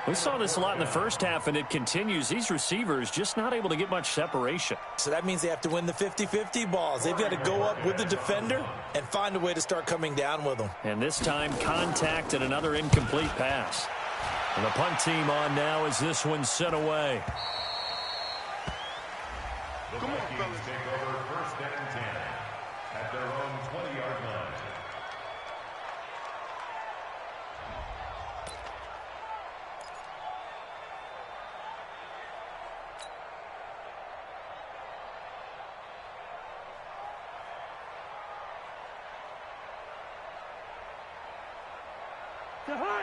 [SPEAKER 2] We saw this a lot in the first half, and it continues. These receivers just not able to get much separation.
[SPEAKER 4] So that means they have to win the 50-50 balls. They've got to go up with the defender and find a way to start coming down with them.
[SPEAKER 2] And this time, contact and another incomplete pass. And the punt team on now as this one's sent away.
[SPEAKER 5] The Vikings take over 1st and 10 at their own 20-yard line.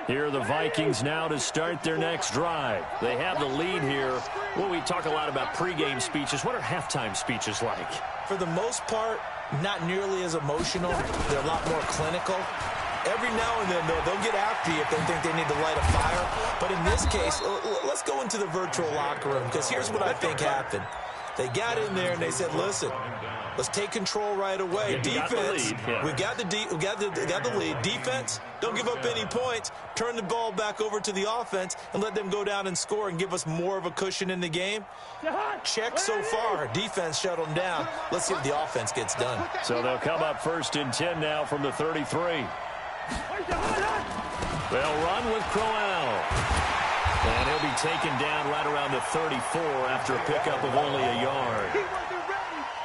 [SPEAKER 2] Here are the Vikings now to start their next drive. They have the lead here. Well, we talk a lot about pregame speeches. What are halftime speeches like?
[SPEAKER 4] For the most part, not nearly as emotional. They're a lot more clinical. Every now and then, they'll get after you if they think they need to light a fire. But in this case, let's go into the virtual locker room, because here's what I think happened. They got in there and they said, listen, let's take control right away. Defense, we got the lead. Defense, don't give up any points. Turn the ball back over to the offense and let them go down and score and give us more of a cushion in the game. Check so far. Defense shut them down. Let's see if the offense gets done.
[SPEAKER 2] So they'll come up 1st and 10 now from the 33. They'll run with Crowell. And he'll be taken down right around the 34 after a pickup of only a yard.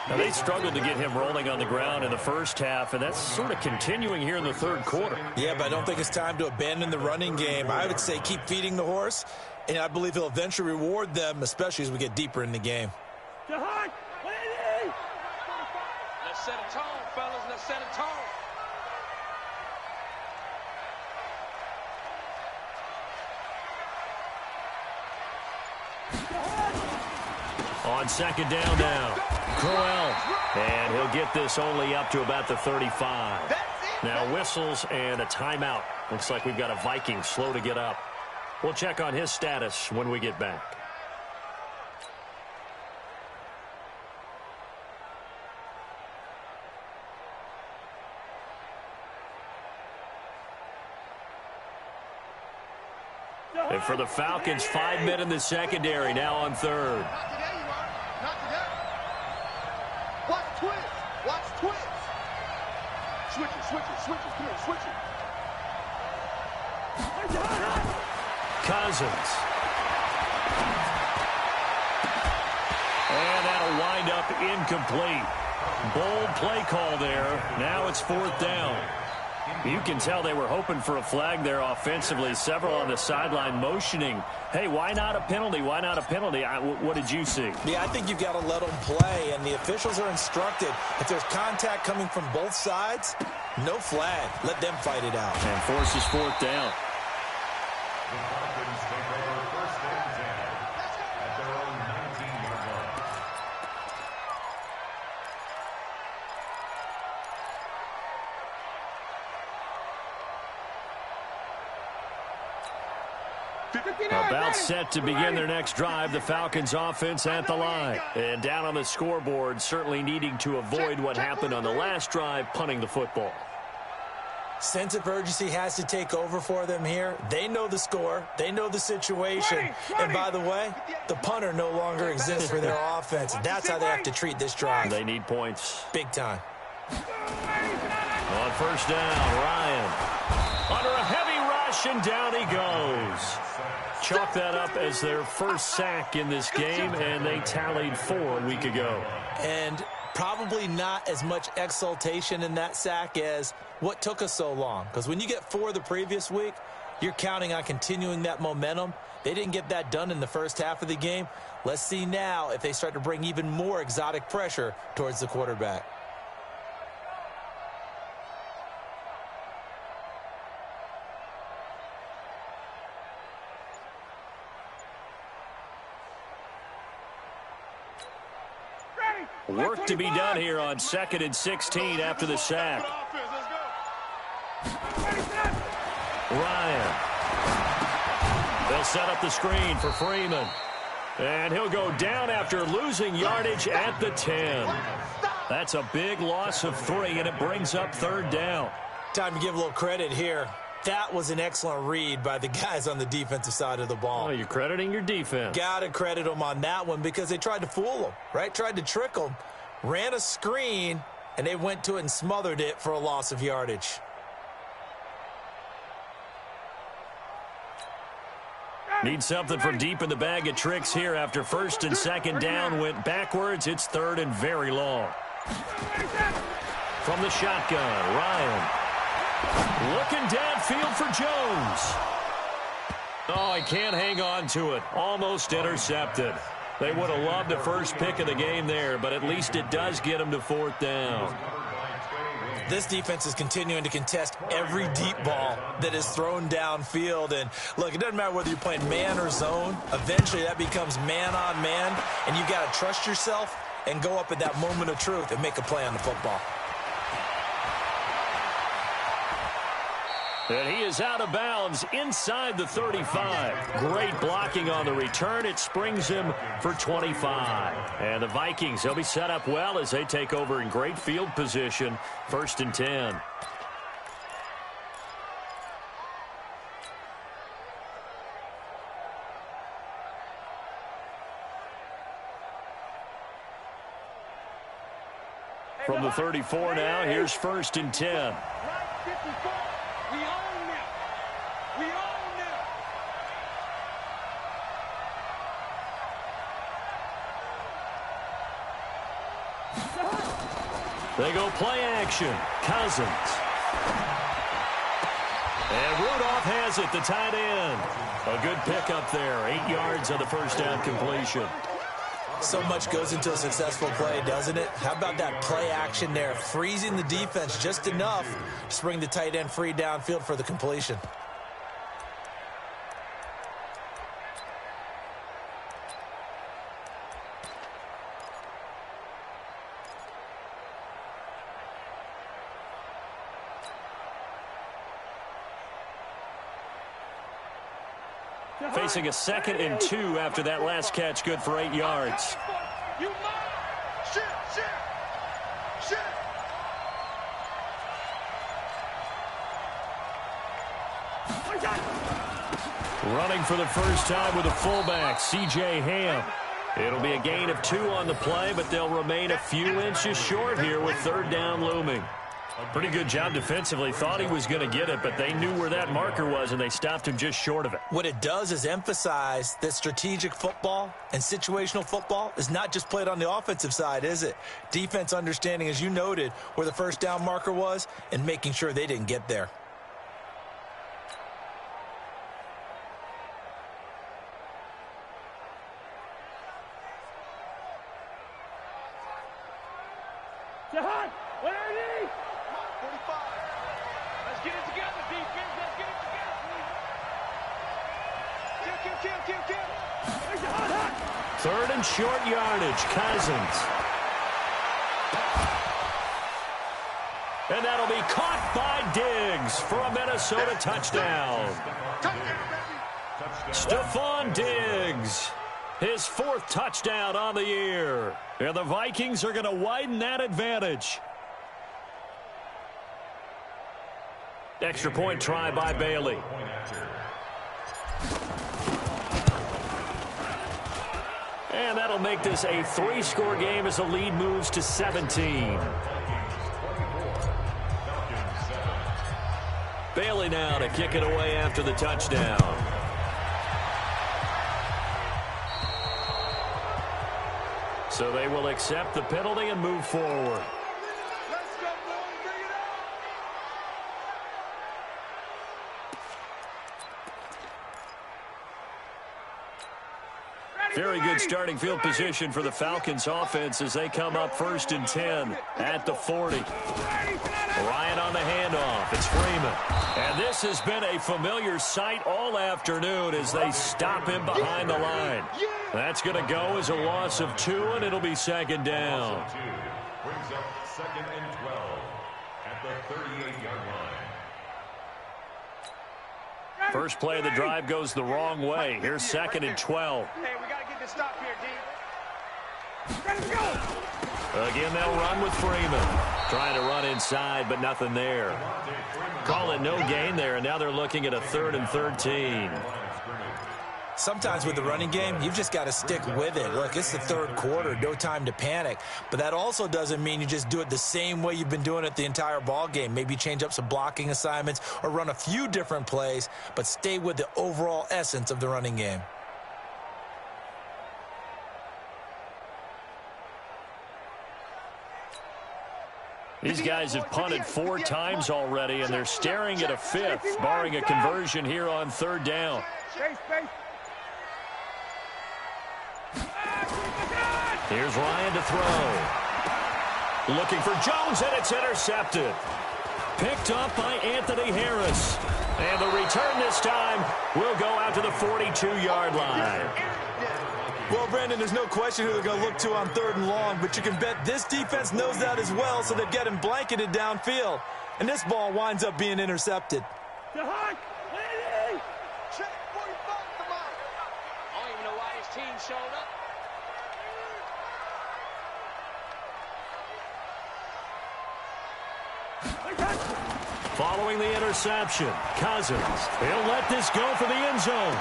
[SPEAKER 2] Now, they struggled to get him rolling on the ground in the first half, and that's sort of continuing here in the 3rd quarter.
[SPEAKER 4] Yeah, but I don't think it's time to abandon the running game. I would say keep feeding the horse, and I believe he'll eventually reward them, especially as we get deeper in the game.
[SPEAKER 3] Let's set a tone, fellas. Let's set a tone.
[SPEAKER 2] On second down now, Crowell. And he'll get this only up to about the 35. Now whistles and a timeout. Looks like we've got a Viking slow to get up. We'll check on his status when we get back. And for the Falcons, 5 men in the secondary, now on third.
[SPEAKER 3] Not today, you are. Not today. Watch twist. Watch twist. Switch it, switch it, switch it. Come here, switch it.
[SPEAKER 2] Cousins. And that'll wind up incomplete. Bold play call there. Now it's fourth down. You can tell they were hoping for a flag there offensively. Several on the sideline motioning, hey, why not a penalty? Why not a penalty? What did you see?
[SPEAKER 4] Yeah, I think you've got to let them play, and the officials are instructed. If there's contact coming from both sides, no flag. Let them fight it out.
[SPEAKER 2] And forces fourth down.
[SPEAKER 5] The Falcons take over first and 10 at their own 19-yard line.
[SPEAKER 2] About set to begin their next drive, the Falcons offense at the line. And down on the scoreboard, certainly needing to avoid what happened on the last drive, punting the football.
[SPEAKER 4] Sense of urgency has to take over for them here. They know the score. They know the situation. And by the way, the punter no longer exists for their offense. That's how they have to treat this drive.
[SPEAKER 2] They need points.
[SPEAKER 4] Big time.
[SPEAKER 2] On first down, Ryan. Under a heavy rush, and down he goes. Chalk that up as their first sack in this game, and they tallied 4 a week ago.
[SPEAKER 4] And probably not as much exultation in that sack as what took us so long. Because when you get 4 the previous week, you're counting on continuing that momentum. They didn't get that done in the first half of the game. Let's see now if they start to bring even more exotic pressure towards the quarterback.
[SPEAKER 2] Work to be done here on 2nd and 16 after the sack. Ryan. They'll set up the screen for Freeman. And he'll go down after losing yardage at the 10. That's a big loss of 3, and it brings up third down.
[SPEAKER 4] Time to give a little credit here. That was an excellent read by the guys on the defensive side of the ball.
[SPEAKER 2] Oh, you're crediting your defense.
[SPEAKER 4] Got to credit them on that one because they tried to fool them, right? Tried to trick them, ran a screen, and they went to it and smothered it for a loss of yardage.
[SPEAKER 2] Need something from deep in the bag of tricks here after first and second down went backwards. It's third and very long. From the shotgun, Ryan. Looking downfield for Jones. Oh, he can't hang on to it. Almost intercepted. They would have loved the first pick of the game there, but at least it does get them to fourth down.
[SPEAKER 4] This defense is continuing to contest every deep ball that is thrown downfield. And, look, it doesn't matter whether you're playing man or zone. Eventually that becomes man on man, and you've got to trust yourself and go up at that moment of truth and make a play on the football.
[SPEAKER 2] And he is out of bounds inside the 35. Great blocking on the return. It springs him for 25. And the Vikings, they'll be set up well as they take over in great field position. First and 10. From the 34 now, here's first and 10.
[SPEAKER 3] We own them. We own them.
[SPEAKER 2] They go play action. Cousins. And Rudolph has it, the tight end. A good pickup there. 8 yards on the first down completion.
[SPEAKER 4] So much goes into a successful play, doesn't it? How about that play action there? Freezing the defense just enough to bring the tight end free downfield for the completion.
[SPEAKER 2] Facing a 2nd and 2 after that last catch, good for 8 yards.
[SPEAKER 3] You must shit.
[SPEAKER 2] Running for the first time with a fullback, C.J. Ham. It'll be a gain of 2 on the play, but they'll remain a few inches short here with 3rd down looming. Pretty good job defensively. Thought he was going to get it, but they knew where that marker was, and they stopped him just short of it.
[SPEAKER 4] What it does is emphasize that strategic football and situational football is not just played on the offensive side, is it? Defense understanding, as you noted, where the first down marker was and making sure they didn't get there.
[SPEAKER 3] Jahan, where are you? 45. Let's get it together, defense. Let's get it together. Kill.
[SPEAKER 2] 3rd and short yardage, Cousins. And that'll be caught by Diggs for a Minnesota touchdown. Stephon Diggs, his 4th touchdown on the year. And the Vikings are going to widen that advantage. Extra point try by Bailey. And that'll make this a 3-score game as the lead moves to 17. Bailey now to kick it away after the touchdown. So they will accept the penalty and move forward.
[SPEAKER 3] Let's go, boys. Bring it up.
[SPEAKER 2] Very good starting field position for the Falcons offense as they come up 1st and 10 at the 40. Ryan on the handoff. It's Freeman. And this has been a familiar sight all afternoon as they stop him behind the line. That's going to go as a loss of 2, and it'll be 2nd down.
[SPEAKER 5] Brings up 2nd and 12 at the 38-yard line.
[SPEAKER 2] First play of the drive goes the wrong way. Here's 2nd and 12.
[SPEAKER 3] Hey, we got to get this stop here, D. Ready to go.
[SPEAKER 2] Again, they'll run with Freeman. Trying to run inside, but nothing there. Call it no gain there, and now they're looking at a 3rd and 13.
[SPEAKER 4] Sometimes with the running game, you've just got to stick with it. Look, it's the 3rd quarter, no time to panic. But that also doesn't mean you just do it the same way you've been doing it the entire ball game. Maybe change up some blocking assignments or run a few different plays, but stay with the overall essence of the running game.
[SPEAKER 2] These guys have punted 4 times already, and they're staring at a 5th, barring a conversion here on 3rd down. Here's Ryan to throw. Looking for Jones, and it's intercepted. Picked up by Anthony Harris. And the return this time will go out to the 42-yard line.
[SPEAKER 4] Well, Brandon, there's no question who they're going to look to on 3rd and long, but you can bet this defense knows that as well, so they've got him blanketed downfield. And this ball winds up being intercepted.
[SPEAKER 3] Check 45, come on. I don't even know why his team showed up.
[SPEAKER 2] Following the interception, Cousins. He'll let this go for the end zone.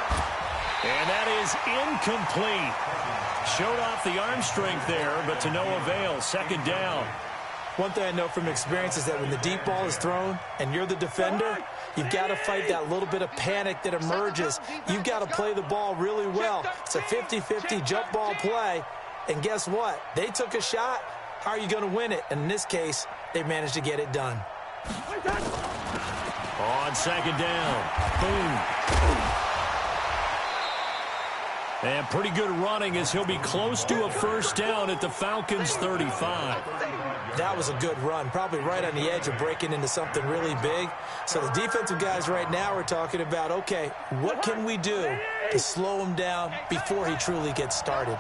[SPEAKER 2] And that is incomplete. Showed off the arm strength there, but to no avail. 2nd down.
[SPEAKER 4] One thing I know from experience is that when the deep ball is thrown and you're the defender, you've got to fight that little bit of panic that emerges. You've got to play the ball really well. It's a 50-50 jump ball play. And guess what? They took a shot. How are you going to win it? And in this case, they managed to get it done.
[SPEAKER 2] On 2nd down. Boom. And pretty good running as he'll be close to a 1st down at the Falcons' 35.
[SPEAKER 4] That was a good run, probably right on the edge of breaking into something really big. So the defensive guys right now are talking about, okay, what can we do to slow him down before he truly gets started?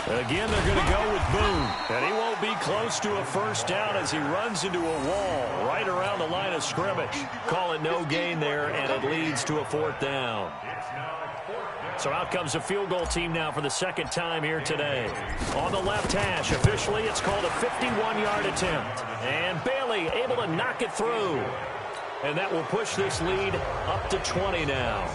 [SPEAKER 2] Again, they're going to go with Boone. And he won't be close to a first down as he runs into a wall right around the line of scrimmage. Call it no gain there, and it leads to a fourth down. So out comes a field goal team now for the second time here today. On the left hash, officially, it's called a 51-yard attempt. And Bailey able to knock it through. And that will push this lead up to 20 now.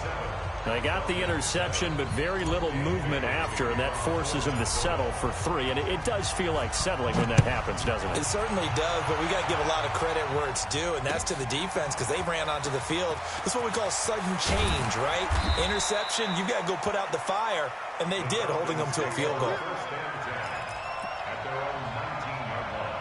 [SPEAKER 2] They got the interception, but very little movement after, and that forces them to settle for 3. And it does feel like settling when that happens, doesn't it?
[SPEAKER 4] It certainly does, but we got to give a lot of credit where it's due, and that's to the defense because they ran onto the field. That's what we call sudden change, right? Interception, you got to go put out the fire, and they did, holding them to a field goal.
[SPEAKER 5] At their own 19-yard line.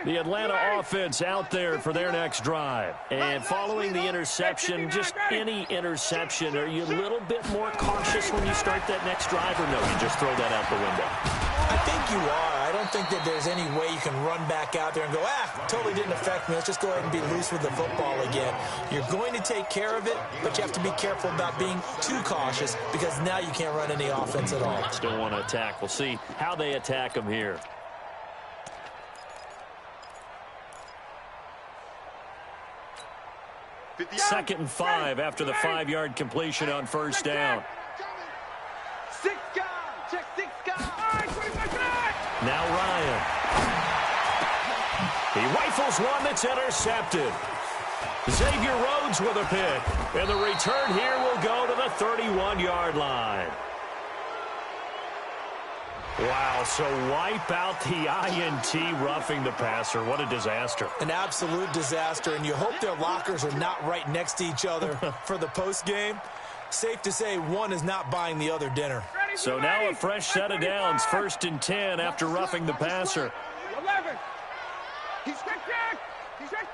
[SPEAKER 2] The Atlanta offense out there for their next drive. And following the interception, just any interception, are you a little bit more cautious when you start that next drive, or no, you just throw that out the window?
[SPEAKER 4] I think you are. I don't think that there's any way you can run back out there and go, totally didn't affect me. Let's just go ahead and be loose with the football again. You're going to take care of it, but you have to be careful about being too cautious because now you can't run any offense at all.
[SPEAKER 2] Still want to attack. We'll see how they attack them here. Second and 5 after the 5-yard completion on first down.
[SPEAKER 3] 6 guys. Check 6 guys.
[SPEAKER 2] Now Ryan. He rifles one that's intercepted. Xavier Rhodes with a pick. And the return here will go to the 31-yard line. Wow, so wipe out the INT roughing the passer. What a disaster.
[SPEAKER 4] An absolute disaster, and you hope their lockers are not right next to each other for the postgame. Safe to say one is not buying the other dinner.
[SPEAKER 2] So now a fresh set of downs, 1st and 10 after roughing the passer.
[SPEAKER 3] 11. He's check. He's check.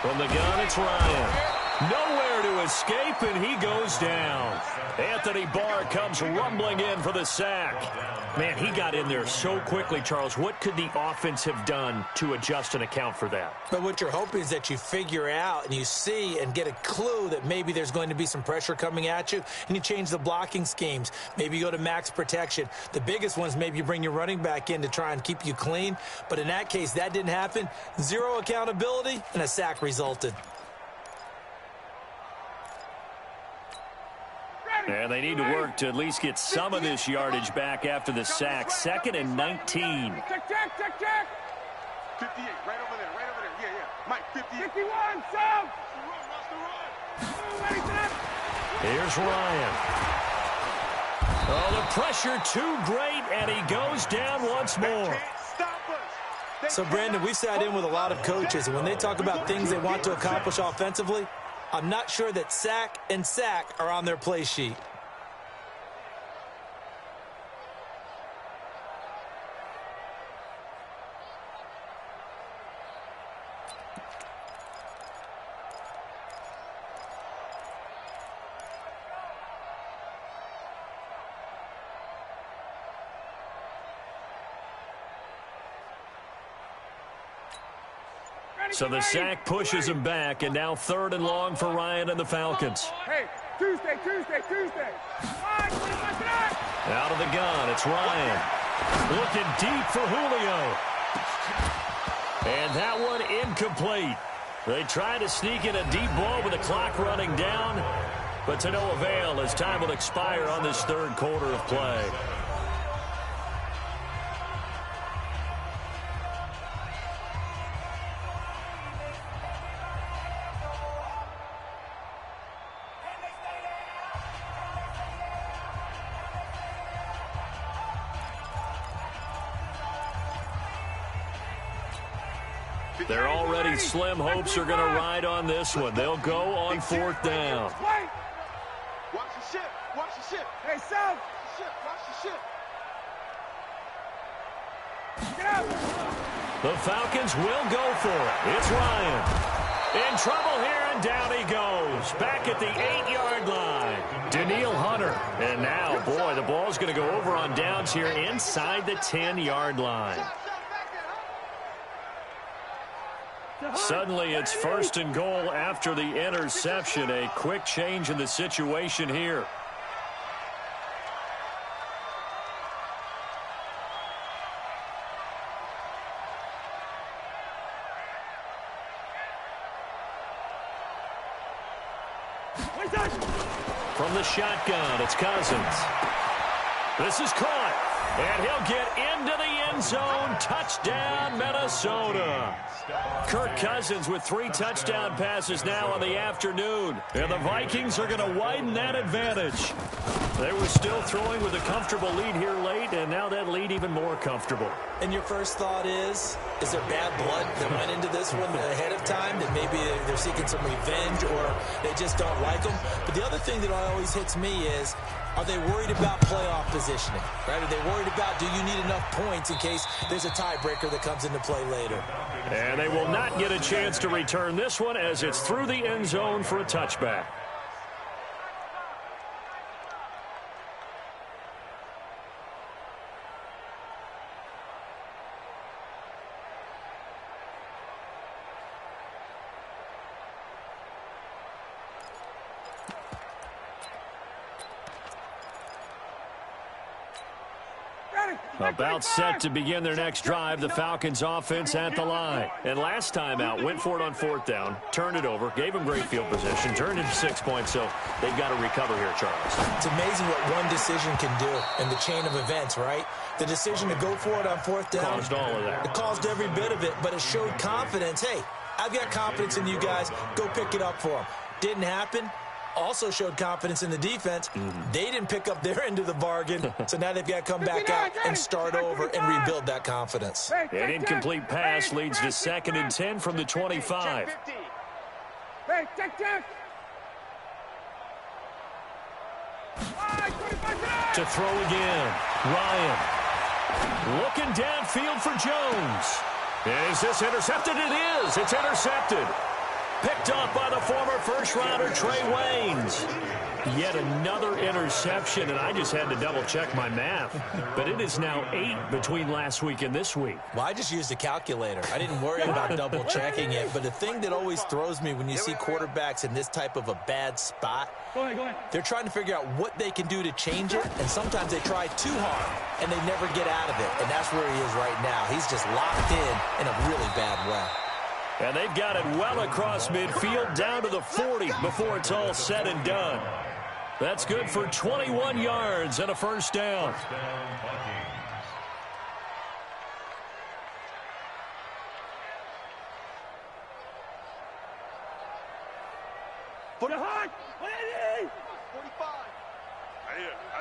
[SPEAKER 2] From the gun, it's Ryan. Nowhere to escape, and he goes down. Anthony Barr comes rumbling in for the sack. Man, he got in there so quickly, Charles. What could the offense have done to adjust and account for that?
[SPEAKER 4] But what you're hoping is that you figure out and you see and get a clue that maybe there's going to be some pressure coming at you, and you change the blocking schemes. Maybe you go to max protection. The biggest one is maybe you bring your running back in to try and keep you clean. But in that case, that didn't happen. Zero accountability, and a sack resulted.
[SPEAKER 2] And they need to work to at least get some of this yardage back after the sack. 2nd and 19.
[SPEAKER 3] Check. 58, right over there. Yeah. Mike, 58. 51, south.
[SPEAKER 2] Here's Ryan. Oh, the pressure too great, and he goes down once more.
[SPEAKER 4] So, Brandon, we've sat in with a lot of coaches, and when they talk about things they want to accomplish offensively, I'm not sure that sack and sack are on their play sheet.
[SPEAKER 2] So the sack pushes him back, and now 3rd and long for Ryan and the Falcons.
[SPEAKER 3] Hey, Tuesday.
[SPEAKER 2] Out of the gun, it's Ryan. Looking deep for Julio. And that one incomplete. They try to sneak in a deep ball with the clock running down, but to no avail as time will expire on this 3rd quarter of play. Their already slim hopes are going to ride on this one. They'll go on 4th down.
[SPEAKER 3] Watch the ship. Hey, South. Watch the ship. Get out.
[SPEAKER 2] The Falcons will go for it. It's Ryan. In trouble here, and down he goes. Back at the 8-yard line. Danielle Hunter. And now, boy, the ball's going to go over on downs here inside the 10-yard line. Suddenly, it's 1st and goal after the interception. A quick change in the situation here. From the shotgun, it's Cousins. This is caught, and he'll get into the end zone. Touchdown, Minnesota. Kirk Cousins with 3 touchdown passes now on the afternoon. And the Vikings are going to widen that advantage. They were still throwing with a comfortable lead here late, and now that lead even more comfortable.
[SPEAKER 4] And your first thought is there bad blood that went into this one ahead of time, that maybe they're seeking some revenge or they just don't like them? But the other thing that always hits me is, are they worried about playoff positioning? Right? Are they worried about, do you need enough points in case there's a tiebreaker that comes into play later?
[SPEAKER 2] And they will not get a chance to return this one as it's through the end zone for a touchback. About set to begin their next drive, the Falcons offense at the line. And last time out, went for it on 4th down, turned it over, gave them great field position, turned into 6 points, so they've got to recover here, Charles.
[SPEAKER 4] It's amazing what one decision can do in the chain of events, right? The decision to go for it on 4th down.
[SPEAKER 2] Caused all of that.
[SPEAKER 4] It caused every bit of it, but it showed confidence. Hey, I've got confidence in you guys. Go pick it up for them. Didn't happen. Also showed confidence in the defense. They didn't pick up their end of the bargain, so now they've got to come back out and start over and rebuild that confidence.
[SPEAKER 2] An incomplete pass leads to 2nd and 10 from the 25. To throw again, Ryan. Looking downfield for Jones. Is this intercepted? It is. It's intercepted. Picked off by the former first-rounder Trey Waynes. Yet another interception, and I just had to double-check my math. But it is now 8 between last week and this week.
[SPEAKER 4] Well, I just used a calculator. I didn't worry about double-checking it. But the thing that always throws me when you see quarterbacks in this type of a bad spot, they're trying to figure out what they can do to change it, and sometimes they try too hard, and they never get out of it. And that's where he is right now. He's just locked in a really bad way.
[SPEAKER 2] And they've got it well across midfield down to the 40 before it's all said and done. That's good for 21 yards and a 1st down.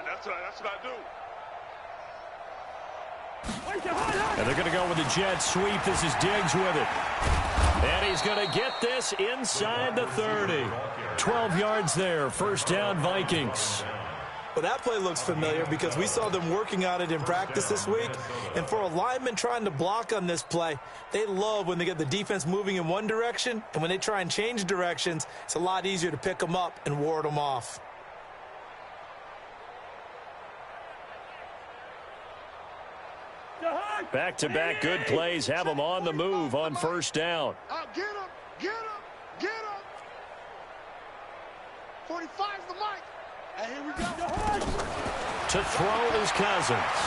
[SPEAKER 3] That's what I do.
[SPEAKER 2] And they're going to go with the jet sweep. This is Diggs with it. And he's going to get this inside the 30. 12 yards there. 1st down, Vikings.
[SPEAKER 4] Well, that play looks familiar because we saw them working on it in practice this week. And for a lineman trying to block on this play, they love when they get the defense moving in one direction. And when they try and change directions, it's a lot easier to pick them up and ward them off.
[SPEAKER 2] Back-to-back good plays have them on the move on 1st down.
[SPEAKER 3] Get him, get him, get him. 45's the mic. And here we go.
[SPEAKER 2] To throw is Cousins.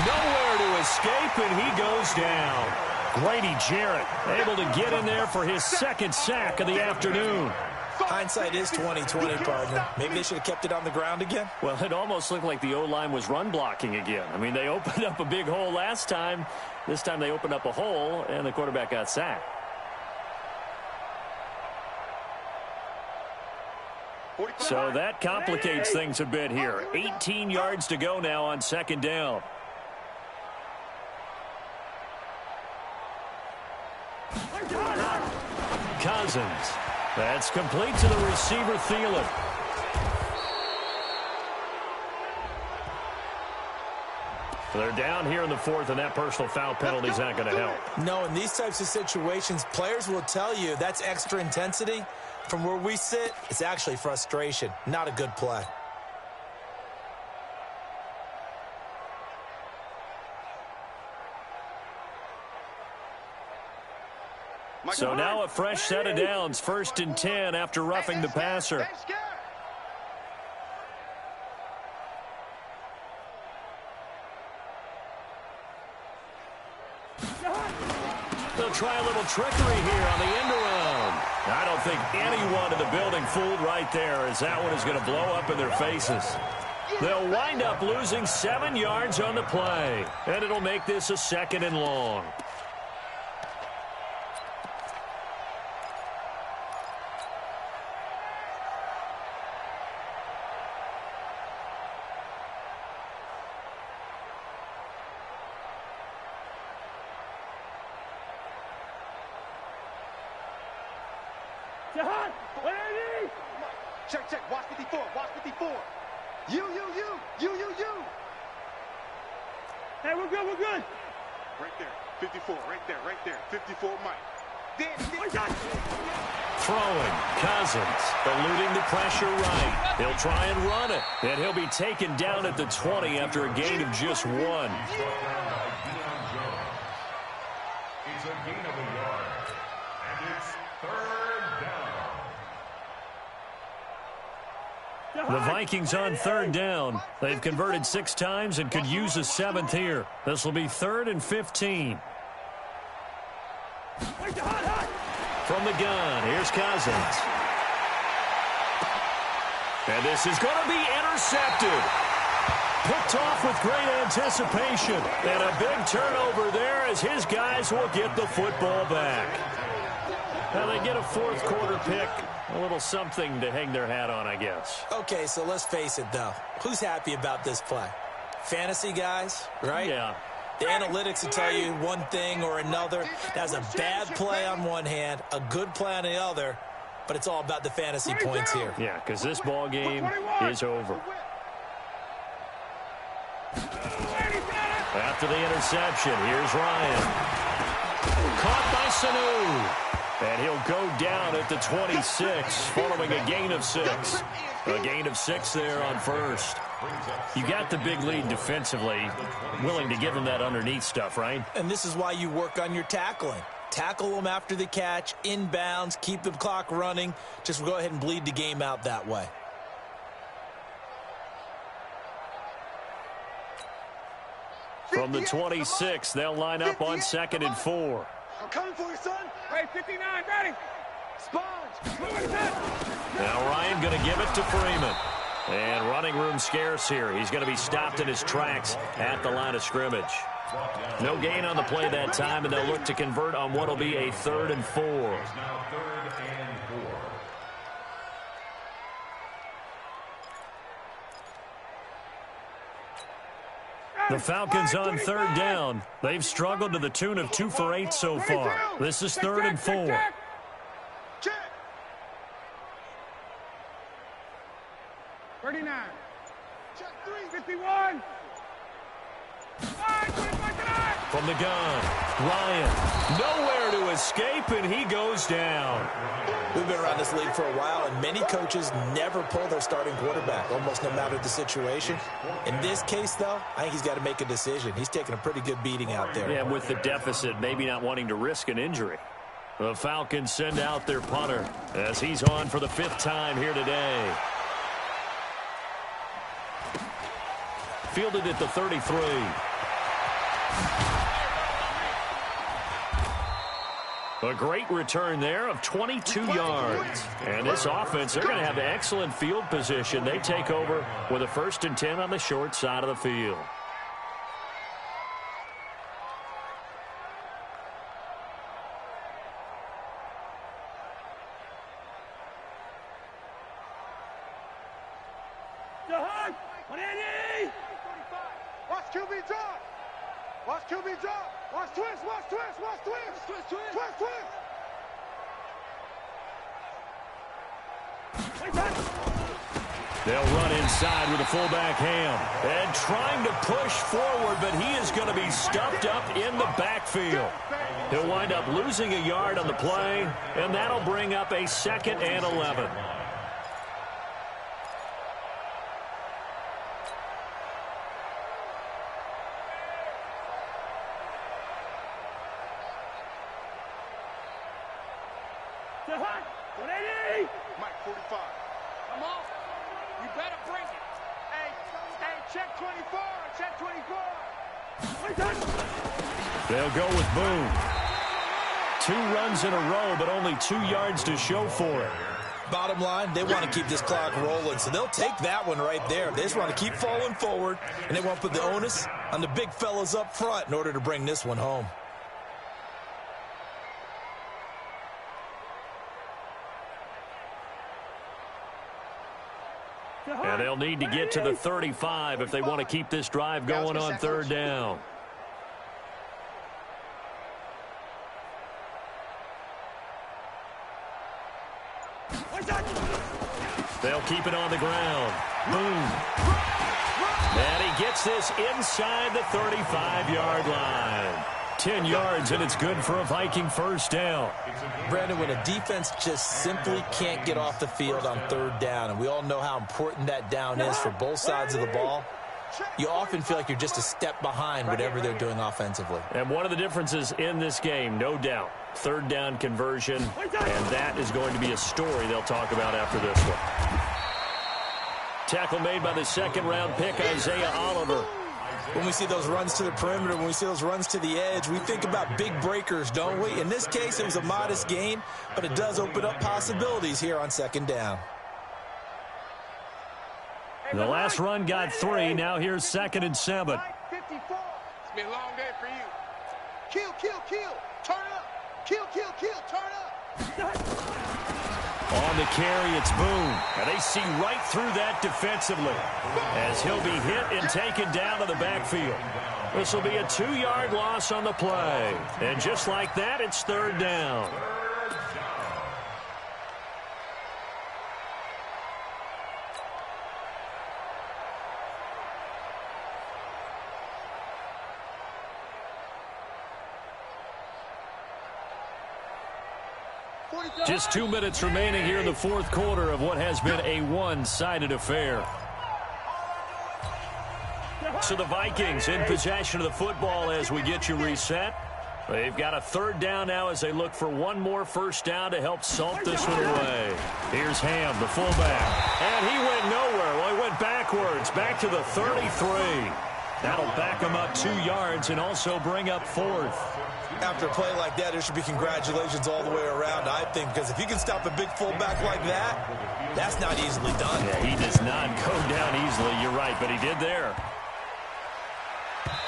[SPEAKER 2] Nowhere to escape, and he goes down. Grady Jarrett able to get in there for his 2nd sack of the afternoon.
[SPEAKER 4] Hindsight is 20/20, partner. Maybe they should have kept it on the ground again.
[SPEAKER 2] Well, it almost looked like the O-line was run blocking again. I mean, they opened up a big hole last time. This time they opened up a hole, and the quarterback got sacked. So that complicates things a bit here. 18 yards to go now on 2nd down. Cousins. That's complete to the receiver, Thielen. They're down here in the fourth, and that personal foul penalty is not going to help.
[SPEAKER 4] No, in these types of situations, players will tell you that's extra intensity. From where we sit, it's actually frustration. Not a good play.
[SPEAKER 2] So now a fresh set of downs, 1st and 10 after roughing the passer. They'll try a little trickery here on the end around. I don't think anyone in the building fooled right there, as that one is going to blow up in their faces. They'll wind up losing 7 yards on the play, and it'll make this a 2nd and long.
[SPEAKER 3] Check, check. Watch 54. Watch 54. You. Hey, we're good. Right there. 54. Right there. 54, Mike.
[SPEAKER 2] Throwing. Cousins. Eluding the pressure right. He'll try and run it. And he'll be taken down at the 20 after a gain of just 1.
[SPEAKER 5] It's a gain of a yard. And it's 3rd down.
[SPEAKER 2] The Vikings on 3rd down. They've converted 6 times and could use a 7th here. This will be 3rd and 15. From the gun, here's Cousins. And this is going to be intercepted. Picked off with great anticipation. And a big turnover there as his guys will get the football back. Now they get a 4th quarter pick. A little something to hang their hat on, I guess.
[SPEAKER 4] Okay, so let's face it, though. Who's happy about this play? Fantasy guys, right?
[SPEAKER 2] Yeah.
[SPEAKER 4] The analytics will tell you one thing or another. That's a bad play on one hand, a good play on the other, but it's all about the fantasy points here.
[SPEAKER 2] Yeah, because this ball game is over. After the interception, here's Ryan. Caught by Sanu. And he'll go down at the 26 following a gain of 6. A gain of 6 there on 1st. You got the big lead defensively. Willing to give him that underneath stuff, right?
[SPEAKER 4] And this is why you work on your tackling. Tackle them after the catch, inbounds, keep the clock running. Just go ahead and bleed the game out that way.
[SPEAKER 2] From the 26, they'll line up on 2nd and 4.
[SPEAKER 3] I'm coming for you, son. Hey, 59, ready. Sponge.
[SPEAKER 2] Now Ryan going to give it to Freeman. And running room scarce here. He's going to be stopped in his tracks at the line of scrimmage. No gain on the play that time, and they'll look to convert on what will be a 3rd and 4.
[SPEAKER 5] Now 3rd and 4.
[SPEAKER 2] The Falcons on 3rd down. They've struggled to the tune of 2 for 8 so far. This is 3rd and 4.
[SPEAKER 3] Check. 39. Check 3. 51.
[SPEAKER 2] From the gun, Ryan, nowhere to escape, and he goes down.
[SPEAKER 4] We've been around this league for a while, and many coaches never pull their starting quarterback, almost no matter the situation. In this case, though, I think he's got to make a decision. He's taking a pretty good beating out there.
[SPEAKER 2] Yeah, with the deficit, maybe not wanting to risk an injury. The Falcons send out their punter as he's on for the 5th time here today. Fielded at the 33. A great return there of 22 yards. And this offense, they're going to have excellent field position. They take over with a 1st and 10 on the short side of the field.
[SPEAKER 3] Watch QB drop. Watch QB drop. Watch twist. Watch twist. Watch twist. Twist, twist. Twist, twist.
[SPEAKER 2] They'll run inside with a fullback Ham. And trying to push forward, but he is going to be stuffed up in the backfield. He'll wind up losing a yard on the play, and that'll bring up a 2nd and 11.
[SPEAKER 3] Mike 45. Come on. You better bring it. Hey, check 24. Check 24.
[SPEAKER 2] They'll go with Boone. 2 runs in a row, but only 2 yards to show for it.
[SPEAKER 4] Bottom line, they want to keep this clock rolling, so they'll take that one right there. They just want to keep falling forward, and they want to put the onus on the big fellas up front in order to bring this one home.
[SPEAKER 2] And they'll need to get to the 35 if they want to keep this drive going on 3rd down. They'll keep it on the ground. Boom. And he gets this inside the 35-yard line. 10 yards, and it's good for a Viking 1st down.
[SPEAKER 4] Brandon, when a defense just simply can't get off the field on 3rd down, and we all know how important that down is for both sides of the ball, you often feel like you're just a step behind whatever they're doing offensively.
[SPEAKER 2] And one of the differences in this game, no doubt, 3rd down conversion, and that is going to be a story they'll talk about after this one. Tackle made by the 2nd-round pick, Isaiah Oliver.
[SPEAKER 4] When we see those runs to the perimeter, when we see those runs to the edge, we think about big breakers, don't we? In this case, it was a modest gain, but it does open up possibilities here on 2nd down.
[SPEAKER 2] The last run got 3. Now here's 2nd and 7.
[SPEAKER 3] 54. It's been a long day for you. Kill, kill, kill. Turn up. Kill, kill, kill. Turn up.
[SPEAKER 2] On the carry, it's Boone. And they see right through that defensively as he'll be hit and taken down to the backfield. This will be a 2-yard loss on the play. And just like that, it's 3rd down. Just 2 minutes remaining here in the 4th quarter of what has been a one-sided affair. So the Vikings in possession of the football as we get you reset. They've got a 3rd down now as they look for one more 1st down to help salt this one away. Here's Ham, the fullback. And he went nowhere. Well, he went backwards, back to the 33. That'll back him up 2 yards and also bring up 4th.
[SPEAKER 4] After a play like that, there should be congratulations all the way around, I think, because if you can stop a big fullback like that, that's not easily done.
[SPEAKER 2] Yeah, he does not go down easily. You're right, but he did there.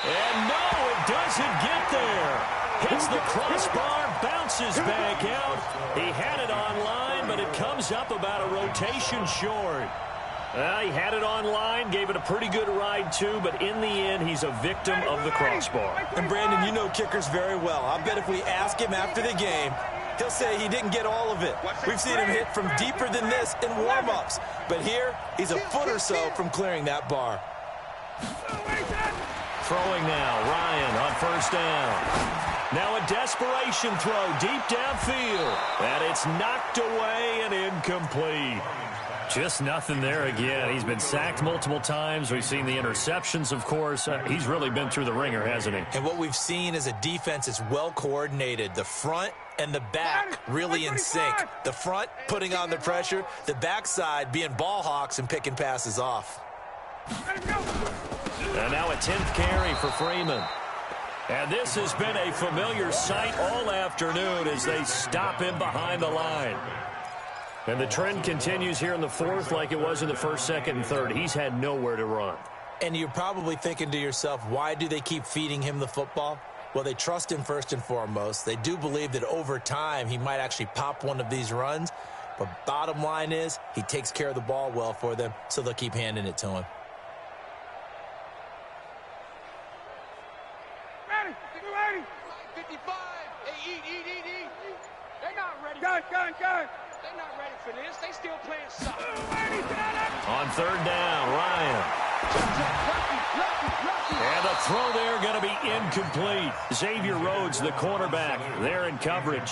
[SPEAKER 2] And no, it doesn't get there. Hits the crossbar, bounces back out. He had it on line, but it comes up about a rotation short. He had it on line, gave it a pretty good ride, too, but in the end, he's a victim of the crossbar.
[SPEAKER 4] And, Brandon, you know kickers very well. I bet if we ask him after the game, he'll say he didn't get all of it. We've seen him hit from deeper than this in warm-ups. But here, he's a foot or so from clearing that bar.
[SPEAKER 2] Throwing now, Ryan on 1st down. Now a desperation throw deep downfield. And it's knocked away and incomplete. Just nothing there again. He's been sacked multiple times. We've seen the interceptions, of course. He's really been through the ringer, hasn't he?
[SPEAKER 4] And what we've seen is a defense is well coordinated. The front and the back really in sync. The front putting on the pressure. The backside being ball hawks and picking passes off.
[SPEAKER 2] And now a 10th carry for Freeman. And this has been a familiar sight all afternoon as they stop him behind the line. And the trend continues here in the 4th like it was in the 1st, 2nd, and 3rd. He's had nowhere to run.
[SPEAKER 4] And you're probably thinking to yourself, why do they keep feeding him the football? Well, they trust him first and foremost. They do believe that over time he might actually pop one of these runs. But bottom line is he takes care of the ball well for them, so they'll keep handing it to him.
[SPEAKER 3] Ready, 55. Hey, eat. They're not ready. Gun. not ready for this. They still playing soccer.
[SPEAKER 2] On third down, Ryan. And the throw there going to be incomplete. Xavier Rhodes, the cornerback, there in coverage.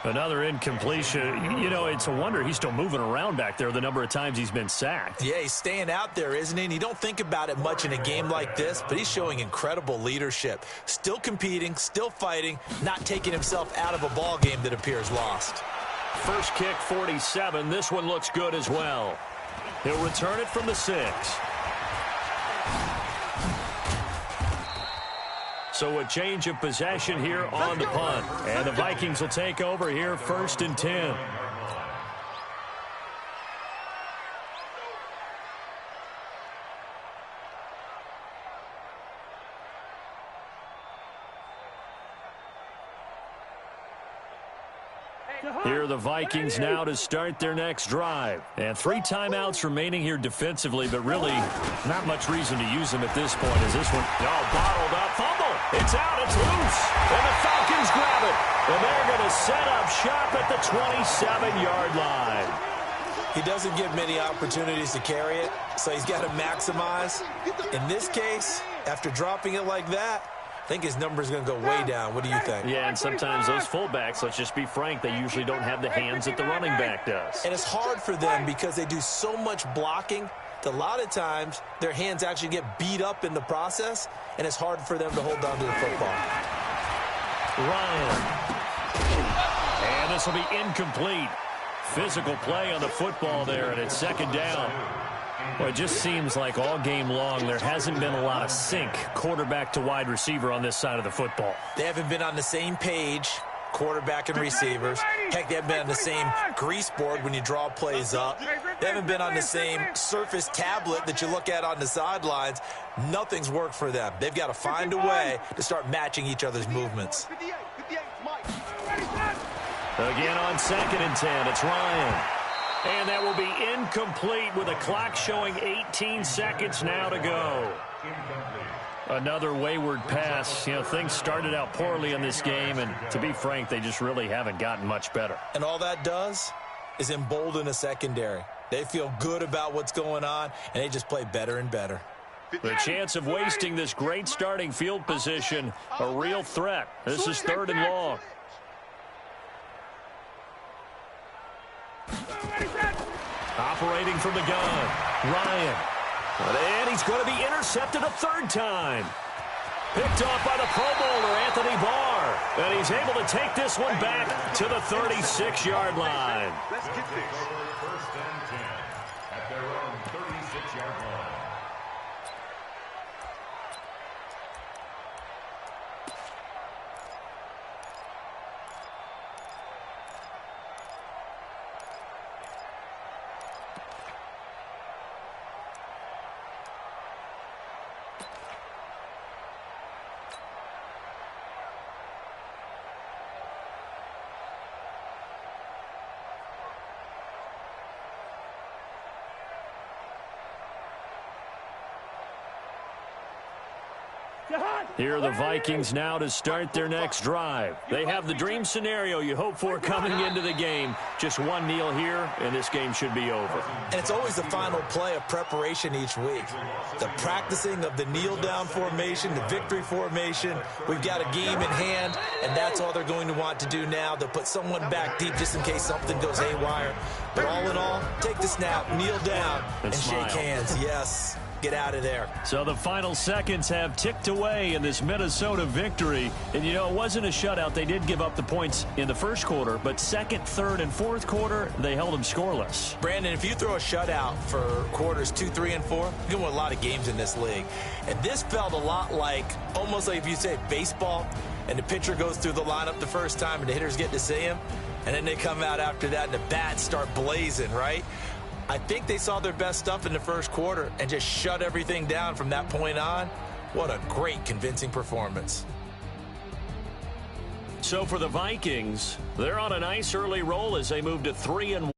[SPEAKER 2] Another incompletion. You know, it's a wonder he's still moving around back there the number of times he's been sacked.
[SPEAKER 4] Yeah, he's staying out there, isn't he? And you don't think about it much in a game like this, but he's showing incredible leadership. Still competing, still fighting, not taking himself out of a ball game that appears lost.
[SPEAKER 2] First kick, 47. This one looks good as well. He'll return it from the 6. So a change of possession here on the punt. And the Vikings will take over here, 1st and 10. Here are the Vikings now to start their next drive. And 3 timeouts remaining here defensively, but really not much reason to use them at this point as this one, bottled up, fumble. It's out, it's loose. And the Falcons grab it. And they're going to set up shop at the 27-yard line.
[SPEAKER 4] He doesn't get many opportunities to carry it, so he's got to maximize. In this case, after dropping it like that, I think his number is going to go way down. What do you think?
[SPEAKER 2] Yeah, and sometimes those fullbacks, let's just be frank, they usually don't have the hands that the running back does.
[SPEAKER 4] And it's hard for them because they do so much blocking that a lot of times their hands actually get beat up in the process, and it's hard for them to hold on to the football.
[SPEAKER 2] Ryan. And this will be incomplete. Physical play on the football there, and it's 2nd down. Well, it just seems like all game long there hasn't been a lot of sync quarterback to wide receiver on this side of the football.
[SPEAKER 4] They haven't been on the same page, quarterback and receivers. Heck, they haven't been on the same grease board when you draw plays up. They haven't been on the same surface tablet that you look at on the sidelines. Nothing's worked for them. They've got to find a way to start matching each other's movements.
[SPEAKER 2] Again on 2nd and 10, it's Ryan. And that will be incomplete with a clock showing 18 seconds now to go. Another wayward pass. You know, things started out poorly in this game, and to be frank, they just really haven't gotten much better.
[SPEAKER 4] And all that does is embolden a secondary. They feel good about what's going on, and they just play better and better.
[SPEAKER 2] The chance of wasting this great starting field position, a real threat. This is 3rd and long. Operating from the gun, Ryan. And he's going to be intercepted a 3rd time. Picked off by the Pro Bowler, Anthony Barr. And he's able to take this one back to the 36-yard line.
[SPEAKER 3] Let's get this.
[SPEAKER 5] 1st and 10 at their own 36-yard line.
[SPEAKER 2] Here are the Vikings now to start their next drive. They have the dream scenario you hope for coming into the game. Just one kneel here, and this game should be over.
[SPEAKER 4] And it's always the final play of preparation each week. The practicing of the kneel-down formation, the victory formation. We've got a game in hand, and that's all they're going to want to do now. They'll put someone back deep just in case something goes haywire. But all in all, take the snap, kneel down, and shake hands. Yes. Get out of there.
[SPEAKER 2] So the final seconds have ticked away in this Minnesota victory. And, you know, it wasn't a shutout. They did give up the points in the first quarter, but 2nd, 3rd, and 4th quarter, they held them scoreless.
[SPEAKER 4] Brandon, if you throw a shutout for quarters 2, 3, and 4, you can win a lot of games in this league. And this felt a lot like, almost like if you say baseball, and the pitcher goes through the lineup the first time and the hitters get to see him, and then they come out after that and the bats start blazing, right? I think they saw their best stuff in the first quarter and just shut everything down from that point on. What a great, convincing performance.
[SPEAKER 2] So for the Vikings, they're on a nice early roll as they move to 3-1.